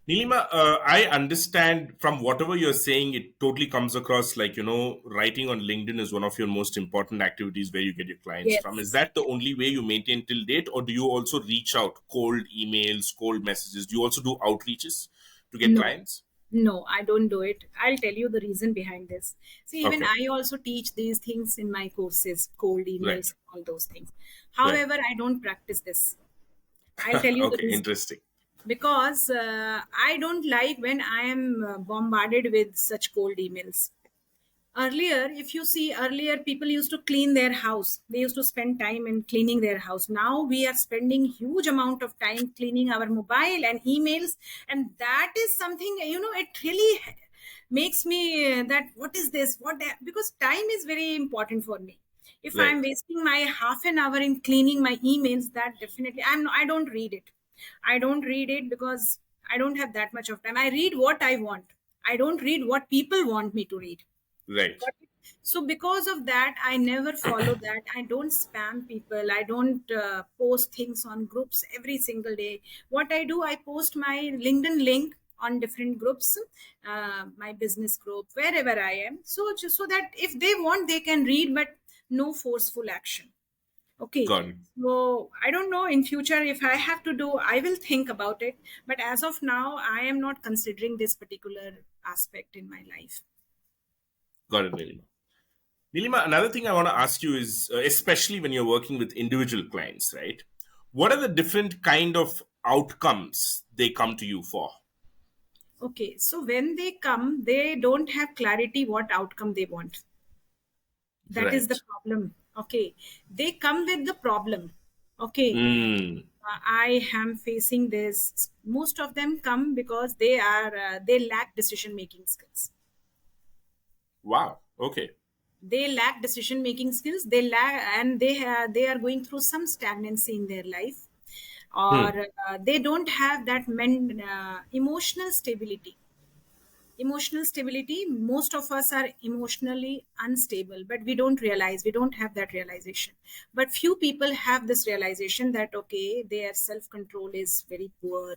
Nilima, I understand from whatever you're saying, it totally comes across like, writing on LinkedIn is one of your most important activities where you get your clients from. Is Yes. that the only way you maintain till date, or do you also reach out, cold emails, cold messages? Do you also do outreaches to get No, clients? no, I don't do it. I'll tell you the reason behind this. See, even Okay. I also teach these things in my courses, cold Right. emails, all those things. Right. However, I don't practice this. I'll tell you the Okay. reason. Interesting. Because I don't like when I am bombarded with such cold emails. Earlier, if you see, earlier people used to clean their house. They used to spend time in cleaning their house. Now we are spending huge amount of time cleaning our mobile and emails, and that is something, it really makes me that what is this? Because time is very important for me. If I'm Right. wasting my half an hour in cleaning my emails, that definitely I don't read it. I don't read it because I don't have that much of time. I read what I want. I don't read what people want me to read. Right. Got it? So because of that, I never follow that. I don't spam people. I don't post things on groups every single day. What I do, I post my LinkedIn link on different groups, my business group, wherever I am. So just so that if they want, they can read, but no forceful action. Okay. Got it. So I don't know in future if I have to do, I will think about it. But as of now, I am not considering this particular aspect in my life. Got it, Nilima. Nilima, another thing I want to ask you is, especially when you're working with individual clients, right? What are the different kind of outcomes they come to you for? Okay, so when they come, they don't have clarity what outcome they want. That is the Right. problem. Okay, they come with the problem. Okay, Mm. I am facing this. Most of them come because they lack decision making skills. Wow. Okay. They lack decision making skills. They lack, and they are going through some stagnancy in their life, Hmm. or they don't have that emotional stability. Emotional stability, most of us are emotionally unstable, but we don't have that realization. But few people have this realization that okay, their self control is very poor,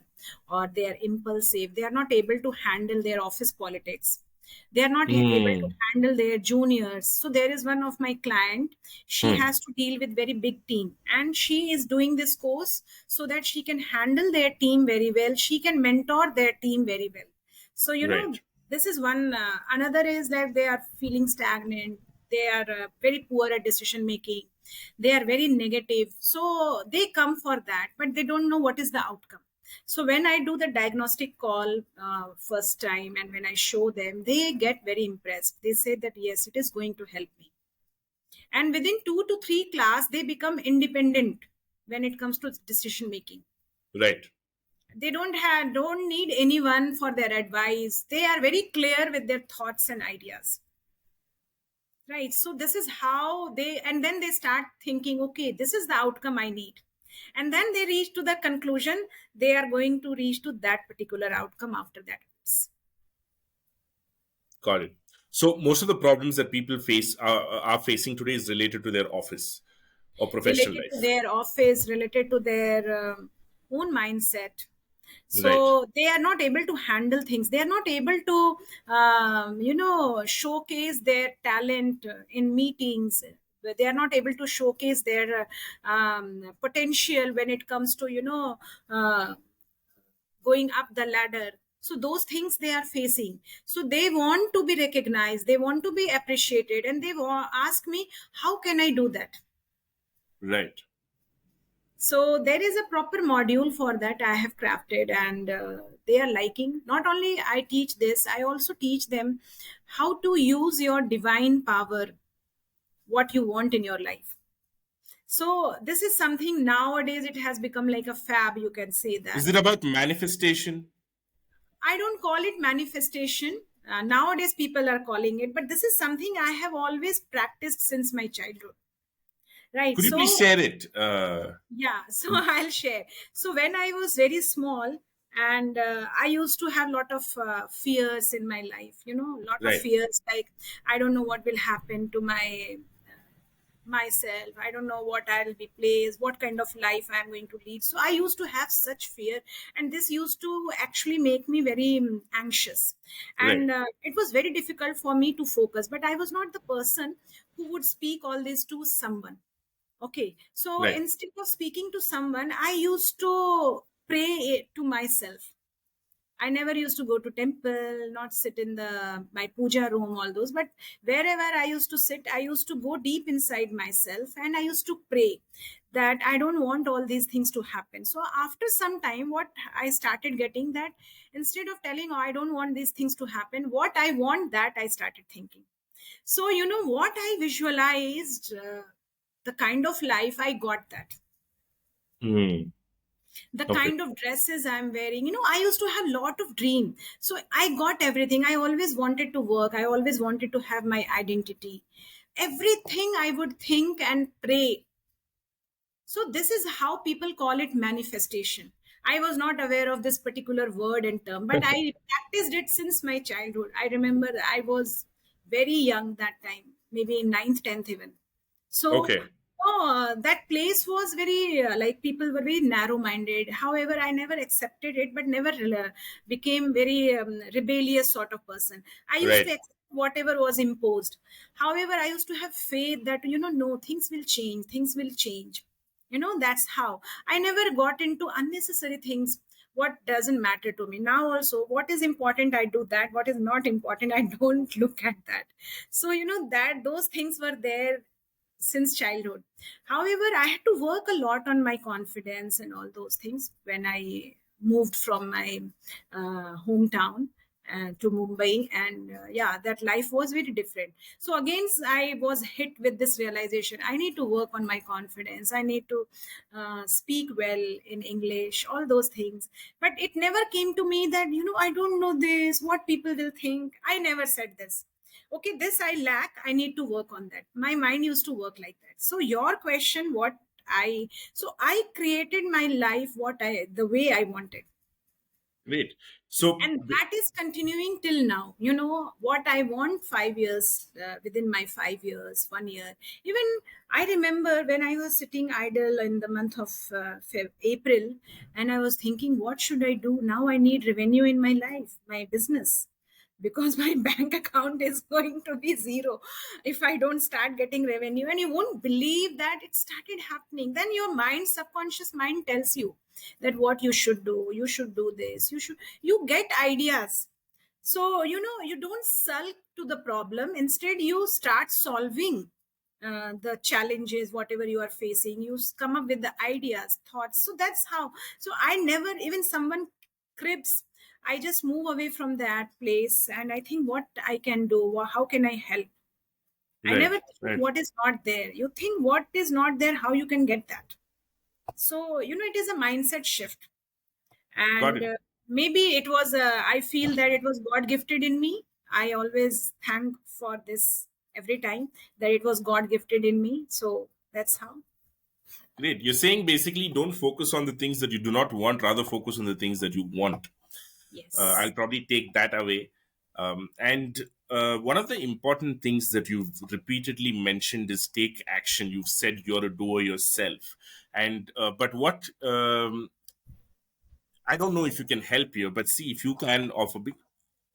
or they are impulsive, they are not able to handle their office politics, they are not able to Hmm. handle their juniors. So there is one of my client, she Hmm. has to deal with very big team, and she is doing this course so that she can handle their team very well, she can mentor their team very well. So Right. this is one. Another is that they are feeling stagnant, they are very poor at decision making, they are very negative, so they come for that, but they don't know what is the outcome. So when I do the diagnostic call first time, and when I show them, they get very impressed, they say that yes, it is going to help me. And within 2 to 3 class they become independent when it comes to decision making. Right. They don't need anyone for their advice, they are very clear with their thoughts and ideas, right? So this is how they, and then they start thinking okay, this is the outcome I need, and then they reach to the conclusion they are going to reach to that particular outcome after that. Got it. So most of the problems that people face are facing today is related to their office or professional Related to life. their office, related to their own mindset. Right. So they are not able to handle things, they are not able to showcase their talent in meetings. They are not able to showcase their potential when it comes to uh, going up the ladder. So those things they are facing, so they want to be recognized, they want to be appreciated, and they ask me, how can I do that? Right. So there is a proper module for that I have crafted, and they are liking. Not only I teach this, I also teach them how to use your divine power, what you want in your life. So this is something nowadays it has become like a fab, you can say Is that. it about manifestation? I don't call it manifestation. Nowadays people are calling it, but this is something I have always practiced since my childhood. Right. Could you please So share it? yeah, so I'll share. So when I was very small, and I used to have a lot of fears in my life, a lot of Right. fears, like I don't know what will happen to myself, I don't know what I'll be placed, what kind of life I'm going to lead. So I used to have such fear, and this used to actually make me very anxious, Right. and it was very difficult for me to focus, but I was not the person who would speak all this to someone. Okay, so Right. instead of speaking to someone, I used to pray to myself. I never used to go to temple, not sit in my puja room, all those. But wherever I used to sit, I used to go deep inside myself, and I used to pray that I don't want all these things to happen. So after some time, what I started getting, that instead of telling, oh, I don't want these things to happen, what I want, that I started thinking. So you know what I visualized, the kind of life I got, that Hmm. the Okay. kind of dresses I'm wearing, I used to have a lot of dream. So I got everything. I always wanted to work, I always wanted to have my identity, everything I would think and pray. So this is how people call it manifestation. I was not aware of this particular word and term, but I practiced it since my childhood. I remember I was very young that time, maybe in ninth, 10th even. So Okay. that place was very like people were very narrow minded. However, I never accepted it, but never became very rebellious sort of person. I used to Right. accept whatever was imposed. However, I used to have faith that, no, things will change, things will change. That's how I never got into unnecessary things. What doesn't matter to me now, also what is important I do that, what is not important I don't look at that. So that those things were there since childhood. However, I had to work a lot on my confidence and all those things when I moved from my hometown to Mumbai. And yeah, that life was very different. So again, I was hit with this realization, I need to work on my confidence. I need to speak well in English, all those things. But it never came to me that, I don't know this, what people will think. I never said this. Okay, this I lack, I need to work on that. My mind used to work like that. So your question, what I created my life, the way I wanted. Great. So, And that is continuing till now. What I want, 5 years, within my 5 years, 1 year. Even I remember when I was sitting idle in the month of April, and I was thinking, what should I do now? I need revenue in my life, my business, because my bank account is going to be zero if I don't start getting revenue. And you won't believe that it started happening. Then your mind, subconscious mind, tells you that what you should do this, you get ideas. So you don't sulk to the problem, instead you start solving the challenges, whatever you are facing. You come up with the ideas, thoughts. So that's how. So I never, even someone cribs, I just move away from that place, and I think what I can do, how can I help. I right. never think Right. what is not there. You think what is not there, how you can get that. So it is a mindset shift. Got And it. maybe it was I feel that it was god gifted in me. I always thank for this every time, that it was god gifted in me. So that's how. Great. You're saying basically don't focus on the things that you do not want, rather focus on the things that you want. I'll Yes. probably take that away. And one of the important things that you've repeatedly mentioned is take action. You've said you're a doer yourself, and but what I don't know if you can help here, but see if you can offer.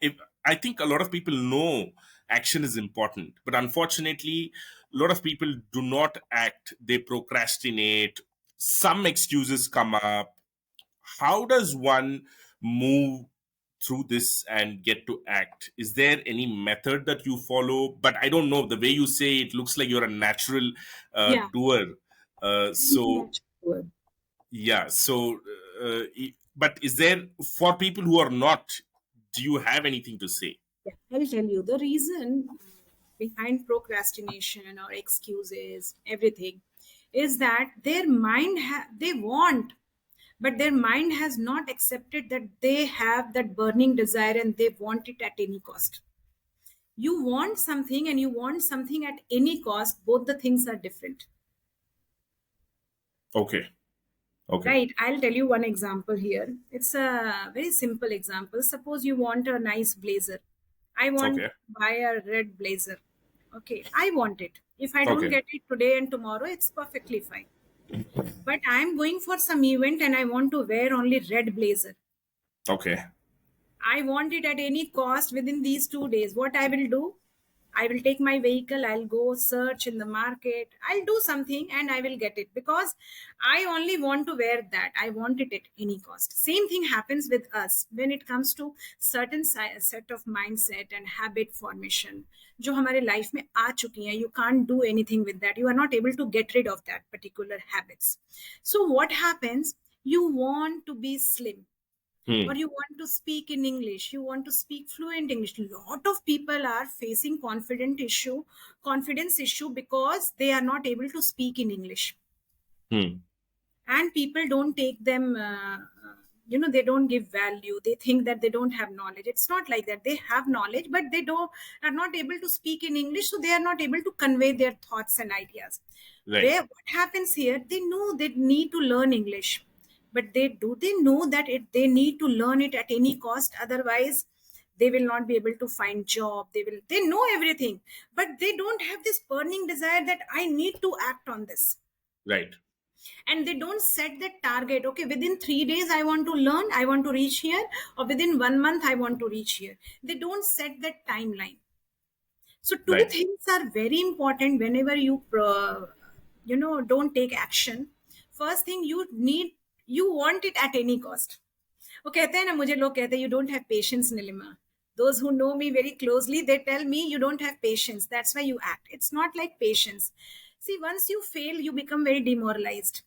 If I think a lot of people know action is important, but unfortunately, a lot of people do not act. They procrastinate. Some excuses come up. How does one move through this and get to act? Is there any method that you follow? But I don't know, the way you say it looks like you're a natural Yeah. doer. So Natural. yeah, so but is there, for people who are not, do you have anything to say? Yeah, I'll tell you the reason behind procrastination or excuses, everything, is that their mind they want, but their mind has not accepted that they have that burning desire and they want it at any cost. You want something and you want something at any cost. Both the things are different. Okay. Okay. Right. I'll tell you one example here. It's a very simple example. Suppose you want a nice blazer. I want Okay. to buy a red blazer. Okay. I want it. If I don't Okay. get it today and tomorrow, it's perfectly fine. But I'm going for some event and I want to wear only red blazer. Okay. I want it at any cost within these 2 days. What I will do? I will take my vehicle, I'll go search in the market, I'll do something and I will get it because I only want to wear that. I want it at any cost. Same thing happens with us when it comes to certain set of mindset and habit formation. जो हमारे life में आ चुकी हैं, you can't do anything with that. You are not able to get rid of that particular habits. So what happens? You want to be slim, or Hmm. you want to speak in English, you want to speak fluent English. Lot of people are facing confidence issue because they are not able to speak in English, Hmm. and people don't take them they don't give value. They think that they don't have knowledge. It's not like that. They have knowledge, but they don't are not able to speak in English, so they are not able to convey their thoughts and ideas. Right. Where what happens here, they know they need to learn English, but they know that they need to learn it at any cost, otherwise they will not be able to find job. They know everything, but they don't have this burning desire that I need to act on this. Right. And they don't set that target. Okay, within 3 days I want to learn, I want to reach here, or within 1 month I want to reach here. They don't set that timeline. So two Right. things are very important whenever you don't take action. First thing, you want it at any cost. वो कहते हैं ना, मुझे लोग कहते हैं you don't have patience, Nilima. Those who know me very closely, they tell me you don't have patience, that's why you act. It's not like patience. See, once you fail, you become very demoralized.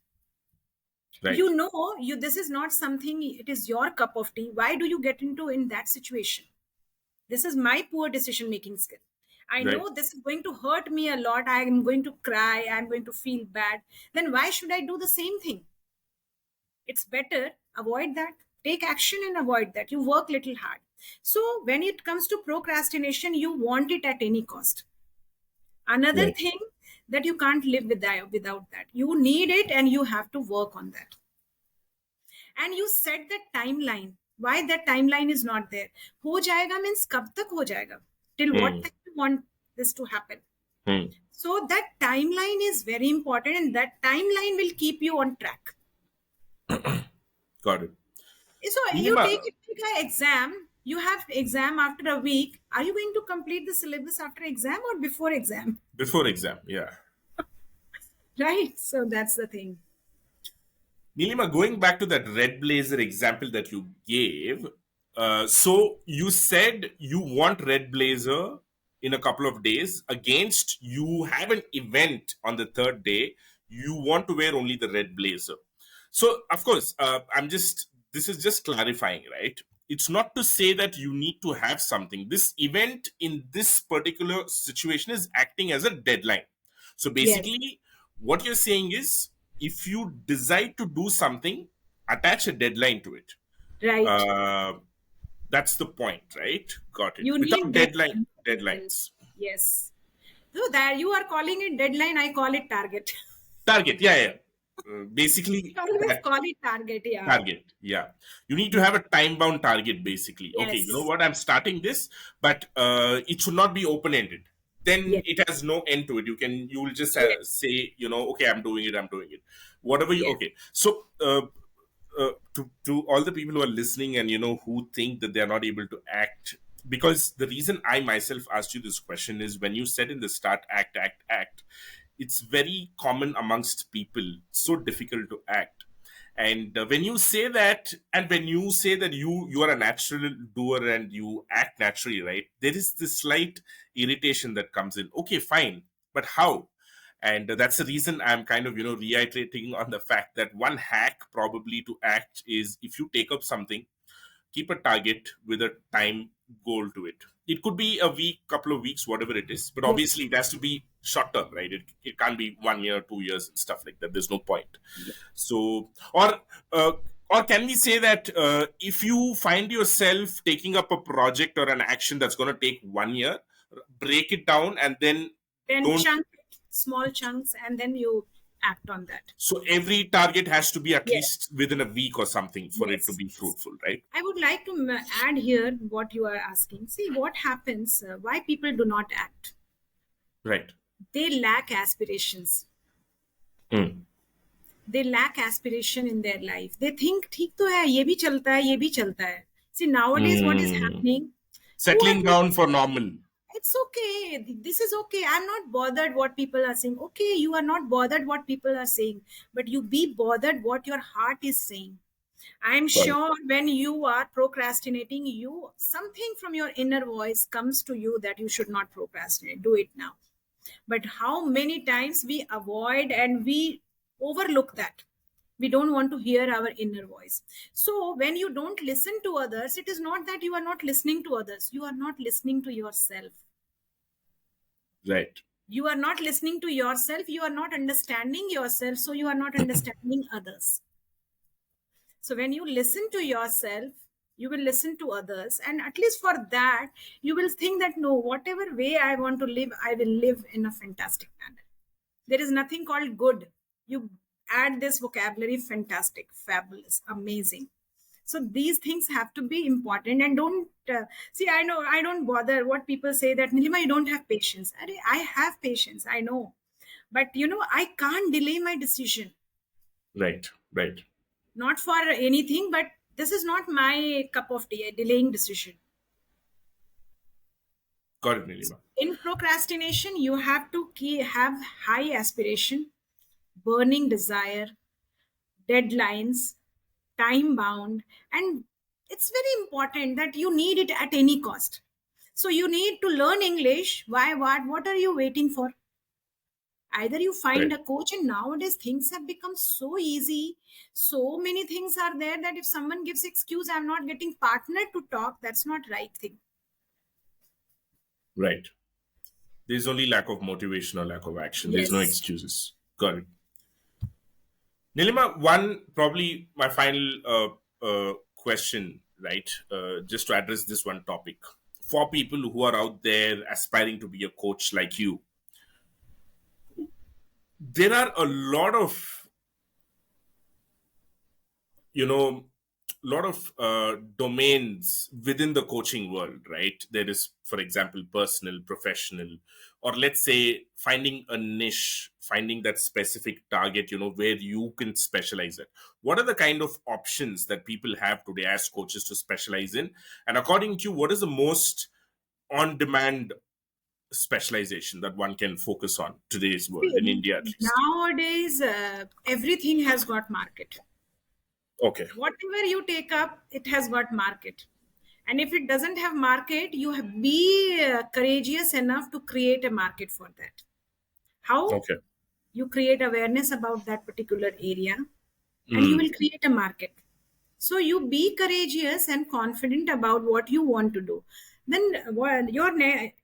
Right. You this is not something, it is your cup of tea. Why do you get into in that situation? This is my poor decision making skill. I Right. know this is going to hurt me a lot. I am going to cry, I'm going to feel bad. Then why should I do the same thing? It's better avoid that. Take action and avoid that. You work little hard. So when it comes to procrastination, you want it at any cost. Another Right. thing, that you can't live without that. You need it and you have to work on that. And you set that timeline. Why that timeline is not there? हो जाएगा means कब तक हो जाएगा? Till what Hmm. time you want this to happen? Hmm. So that timeline is very important, and that timeline will keep you on track. Got it. So you Neelima, take it like an exam. You have exam after a week. Are you going to complete the syllabus after exam or before exam? before exam, yeah. Right. So that's the thing. Neelima, going back to that red blazer example that you gave, so you said you want red blazer in a couple of days. Against, you have an event on the third day. You want to wear only the red blazer. So, of course, this is just clarifying, right? It's not to say that you need to have something. This event in this particular situation is acting as a deadline. So Yes. basically, what you're saying is, if you decide to do something, attach a deadline to it. Right. Uh, that's the point, right? Got it. You Without need deadline deadline for yourself. deadlines. Yes. So that you are calling it deadline, I call it target. Target, yeah, yeah. Basically, I always that call it target. Yeah. target, yeah. You need to have a time bound target, basically. Okay, you know Yes. what? I'm starting this, but it should not be open ended. Then Yes. it has no end to it. You will just Yes. say, okay, I'm doing it. Whatever you, Yes. okay. So, to all the people who are listening and who think that they are not able to act, because the reason I myself asked you this question is, when you said in the start, act, it's very common amongst people, so difficult to act. And when you say that, and when you say that you are a natural doer and you act naturally, right, there is this slight irritation that comes in. Okay, fine, but how? And that's the reason I'm kind of reiterating on the fact that one hack probably to act is, if you take up something, keep a target with a time goal to it. It could be a week, couple of weeks, whatever it is, but Yes. obviously it has to be short term, right? It can't be 1 year, 2 years and stuff like that. There's no point. So, uh, or can we say that if you find yourself taking up a project or an action that's going to take 1 year, break it down and then Then don't. chunk it, small chunks, and then you act on that. So every target has to be at Yes. least within a week or something for it to Yes. be Yes. fruitful, right? I would like to add here what you are asking. See what happens, why people do not act. Right. They lack aspirations. Mm. They lack aspiration in their life. They think ठीक तो है, ये भी चलता है, ये भी चलता है. See nowadays what is Mm. happening? Settling Whoever, down for normal. it's okay. This is okay. I'm not bothered what people are saying. Okay, you are not bothered what people are saying, but you be bothered what your heart is saying. I'm Got it. sure when you are procrastinating, you something from your inner voice comes to you that you should not procrastinate. Do it now. But how many times we avoid and we overlook that? We don't want to hear our inner voice. So when you don't listen to others, it is not that you are not listening to others. You are not listening to yourself. Right. You are not listening to yourself. You are not understanding yourself. So you are not understanding others. So when you listen to yourself, you will listen to others. And at least for that, you will think that no, whatever way I want to live, I will live in a fantastic manner. There is nothing called good. You add this vocabulary: fantastic, fabulous, amazing. So these things have to be important. And don't see, I know I don't bother what people say that Nilima, you don't have patience. I have patience, I know. But I can't delay my decision. Right. Right. Not for anything, but this is not my cup of tea, a delaying decision. Got it, Neelima. In procrastination, you have to have high aspiration, burning desire, deadlines, time bound, and it's very important that you need it at any cost. So you need to learn English. Why? What are you waiting for? Either you find Right. a coach, and nowadays things have become so easy. So many things are there that if someone gives excuse, I'm not getting partner to talk, that's not right thing. Right. There's only lack of motivation or lack of action. There's no Yes. excuses. Got it. Nilima, one probably my final question, right? Just to address this one topic. For people who are out there aspiring to be a coach like you, there are a lot of you know lot of domains within the coaching world, right? There is, for example, personal, professional, or let's say finding a niche, finding that specific target, where you can specialize it. What are the kind of options that people have today as coaches to specialize in? And according to you, what is the most on demand specialization that one can focus on today's world, See, in India at least? nowadays everything has got market. Okay. Whatever you take up, it has got market. And if it doesn't have market, you have be courageous enough to create a market for that. How? Okay. You create awareness about that particular area, and you Mm. will create a market. So you be courageous and confident about what you want to do. Then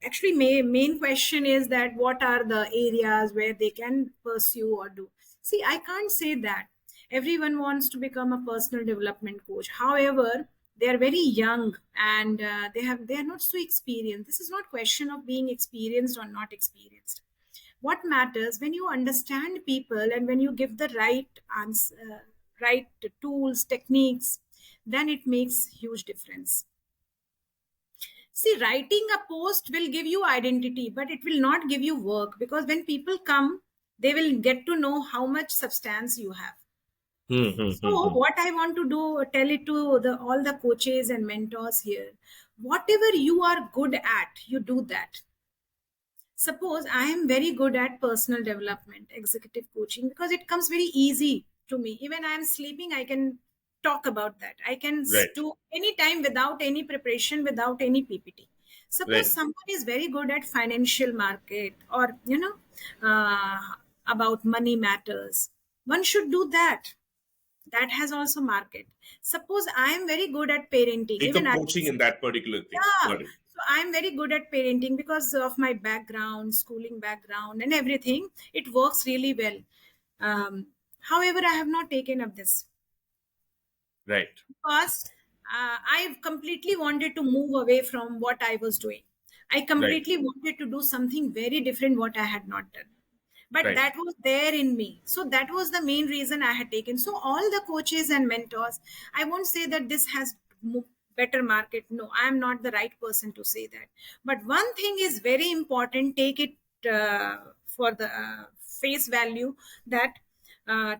actually main question is that what are the areas where they can pursue or do. See, I can't say that everyone wants to become a personal development coach. However, they are very young, and they are not so experienced. This is not question of being experienced or not experienced. What matters, when you understand people and when you give the right answer, right tools, techniques, then it makes huge difference. See, writing a post will give you identity, but it will not give you work, because when people come, they will get to know how much substance you have. Hmm, hmm, hmm, So hmm. what I want to do, tell it to all the coaches and mentors here: whatever you are good at, you do that. Suppose I am very good at personal development, executive coaching, because it comes very easy. to me. Even I am sleeping, I can talk about that. I can Right. do any time without any preparation, without any PPT. Suppose Right. someone is very good at financial market, or about money matters, one should do that. That has also market. Suppose I am very good at parenting, Take even up I, coaching in that particular thing. yeah. Got it. So I'm very good at parenting because of my background, schooling background, and everything. It works really well. Um, However, I have not taken up this Right. because I completely wanted to move away from what I was doing. I Right. completely wanted to do something very different what I had not done. But Right. that was there in me. So that was the main reason I had taken. So all the coaches and mentors, I won't say that this has better market. No, I am not the right person to say that. But one thing is very important. Take it for the face value that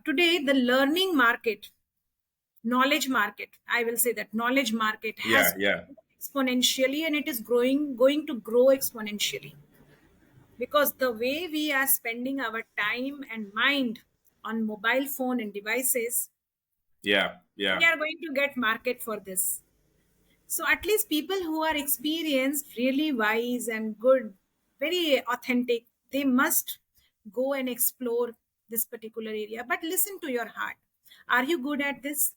today the learning market, knowledge market, I will say that knowledge market Yeah. has Yeah. exponentially, and it is going to grow exponentially, because the way we are spending our time and mind on mobile phone and devices, Yeah. we Yeah. are going to get market for this. So at least people who are experienced, really wise and good, very authentic, they must go and explore this particular area. But listen to your heart. Are you good at this?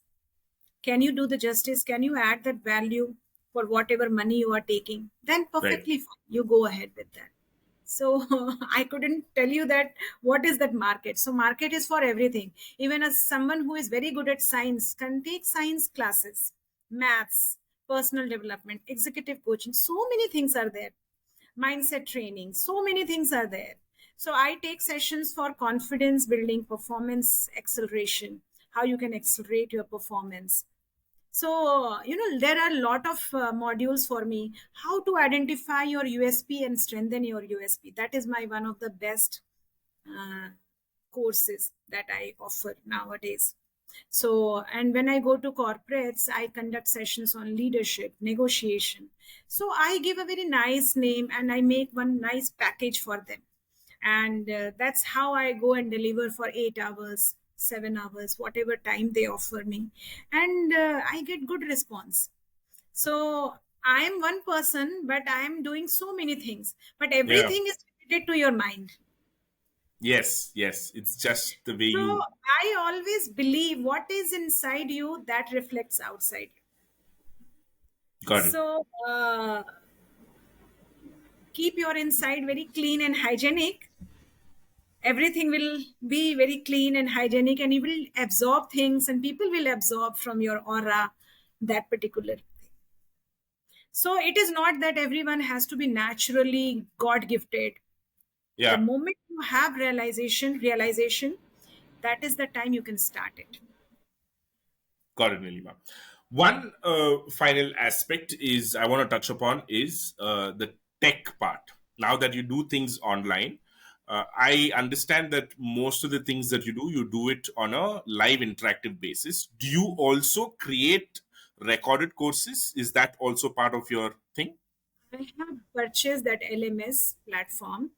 Can you do the justice? Can you add that value for whatever money you are taking? Then Right. perfectly fine. You go ahead with that. So I couldn't tell you that what is that market. So market is for everything. Even as someone who is very good at science can take science classes, maths, personal development, executive coaching. So many things are there. Mindset training. So many things are there. So I take sessions for confidence building, performance acceleration, how you can accelerate your performance. So, there are a lot of modules for me. How to identify your USP and strengthen your USP. That is my one of the best uh, courses that I offer nowadays. So, and when I go to corporates, I conduct sessions on leadership, negotiation. So, I give a very nice name and I make one nice package for them. And that's how I go and deliver for 8 hours, 7 hours, whatever time they offer me. And I get good response. So, I am one person, but I am doing so many things. But Yeah. everything is related to your mind. Yes. Yes. It's just the way So you I always believe what is inside you that reflects outside you. got it. So keep your inside very clean and hygienic. Everything will be very clean and hygienic, and you will absorb things, and people will absorb from your aura that particular thing. So it is not that everyone has to be naturally God gifted. The Yeah. moment you have realization, that is the time you can start it. Got it, Nilima. One final aspect is I want to touch upon is the tech part. Now that you do things online, I understand that most of the things that you do it on a live interactive basis. Do you also create recorded courses? Is that also part of your thing? I have purchased that LMS platform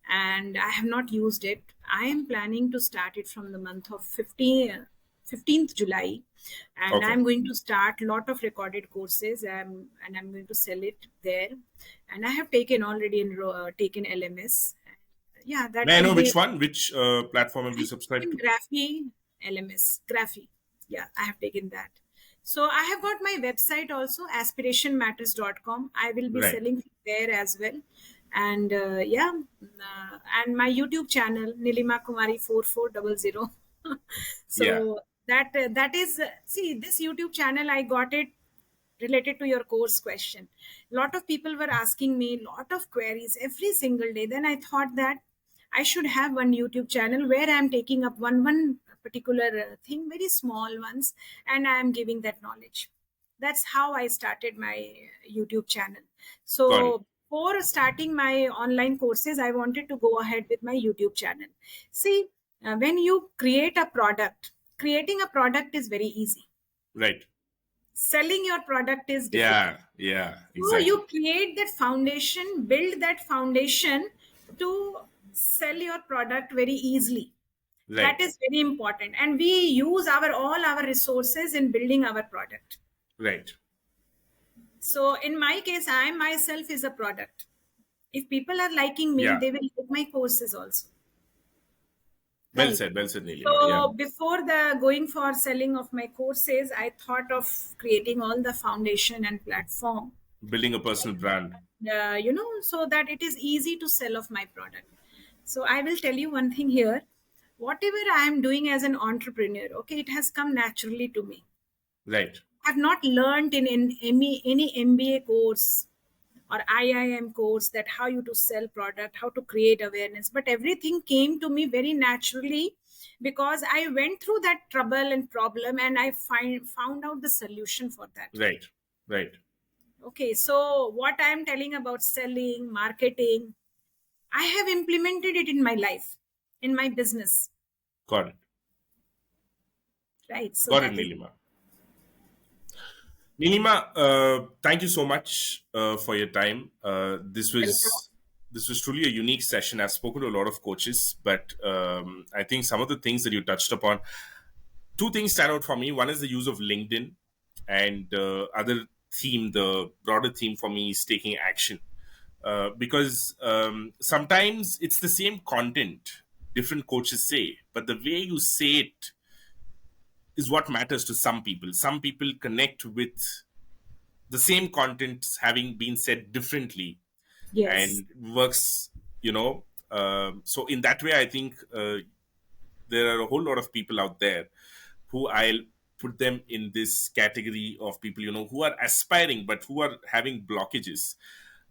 and I have not used it. I am planning to start it from the month of 15th July, and Okay. I'm going to start a lot of recorded courses, and I'm going to sell it there. And I have taken already taken LMS. Yeah, that May I will know be. which one? Which platform have I you have subscribed taken to? Graphy LMS. Graphy. Yeah, I have taken that. So I have got my website also, aspirationmatters.com. I will be Right. selling there as well. And and my YouTube channel, Neelima Kumari 4400. Yeah. So that is, see, this YouTube channel, I got it related to your course question. Lot of people were asking me lot of queries every single day. Then I thought that I should have one YouTube channel where I'm taking up one particular thing, very small ones, and I am giving that knowledge. That's how I started my YouTube channel. So Got it. before starting my online courses, I wanted to go ahead with my YouTube channel. See, when you create a product, creating a product is very easy. Right. Selling your product is difficult. Yeah. Yeah. So Exactly. you create that foundation, build that foundation to sell your product very easily. That Right. is very important, and we use our all our resources in building our product. Right. So in my case, I myself is a product. If people are liking me, Yeah. they will like my courses also, Well right? said. Well said, Neelima. Yeah. So before the going for selling of my courses, I thought of creating all the foundation and platform, Building a personal brand. so that it is easy to sell of my product. So I will tell you one thing here. Whatever I am doing as an entrepreneur, okay, it has come naturally to me. Right. I've not learned in any MBA course or IIM course that how you to sell product, how to create awareness, but everything came to me very naturally because I went through that trouble and problem, and I found out the solution for that. Right. Right. Okay, so what I am telling about selling, marketing, I have implemented it in my life, in my business, Got it. right? So Got it, that is Neelima. Neelima, thank you so much for your time. welcome. This was truly a unique session. I've spoken to a lot of coaches, but I think some of the things that you touched upon, two things stand out for me. One is the use of LinkedIn, and other theme, the broader theme for me is taking action. Because sometimes it's the same content, different coaches say, but the way you say it is what matters to some people. Some people connect with the same content having been said differently Yes, and works, so in that way, I think there are a whole lot of people out there who I'll put them in this category of people, who are aspiring but who are having blockages.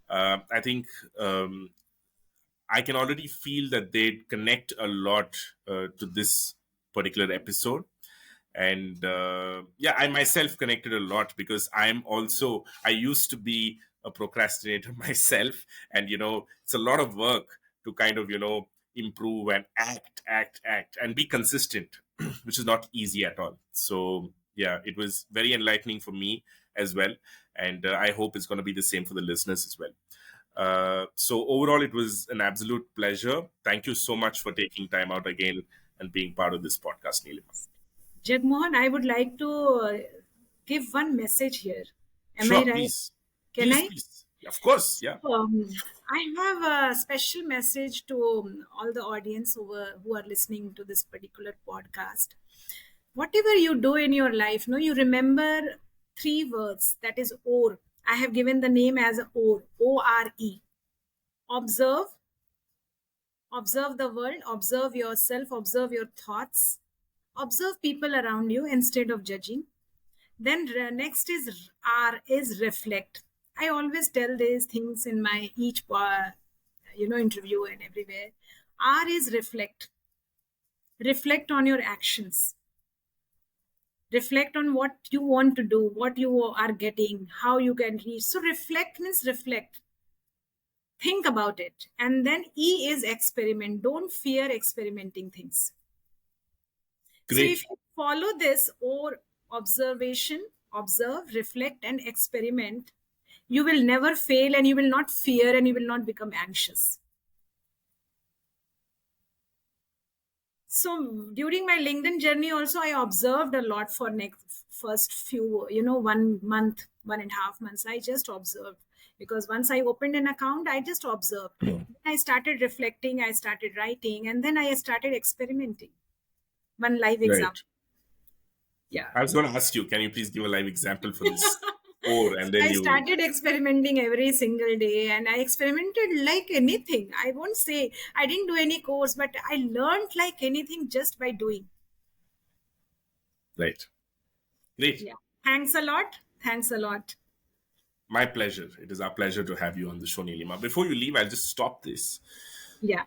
I think I can already feel that they connect a lot to this particular episode. And yeah, I myself connected a lot because I used to be a procrastinator myself. And, it's a lot of work to kind of, improve and act, and be consistent, which is not easy at all. So, yeah, it was very enlightening for me as well. And I hope it's going to be the same for the listeners as well. So overall, it was an absolute pleasure. Thank you so much for taking time out again and being part of this podcast, Neelima. Jagmohan, I would like to give one message here. Am I Sure, right? please. Can Please, I? please. Of course, yeah. I have a special message to all the audience who are listening to this particular podcast. Whatever you do in your life, no, you remember three words. That is OR. I have given the name as OR. ORE. Observe. Observe the world. Observe yourself. Observe your thoughts. Observe people around you instead of judging. Then next is R is reflect. I always tell these things in my each interview and everywhere. R is reflect. Reflect on your actions. Reflect on what you want to do, what you are getting, how you can reach. So reflect means reflect. Think about it. And then E is experiment. Don't fear experimenting things. So if Great. you follow this or observation, observe, reflect, and experiment, you will never fail, and you will not fear, and you will not become anxious. So during my LinkedIn journey, also I observed a lot for next first few, 1 month, 1.5 months. I just observed because once I opened an account, I just observed. I started reflecting, I started writing, and then I started experimenting. One live Right. example. Yeah. I was going to ask you, can you please give a live example for this? Or, and So then I you, started experimenting every single day, and I experimented like anything. I won't say I didn't do any course, but I learned like anything just by doing. right. Great. Yeah. Thanks a lot. Thanks a lot. My pleasure. It is our pleasure to have you on the show, Neelima. Before you leave, I'll just stop this. Yeah.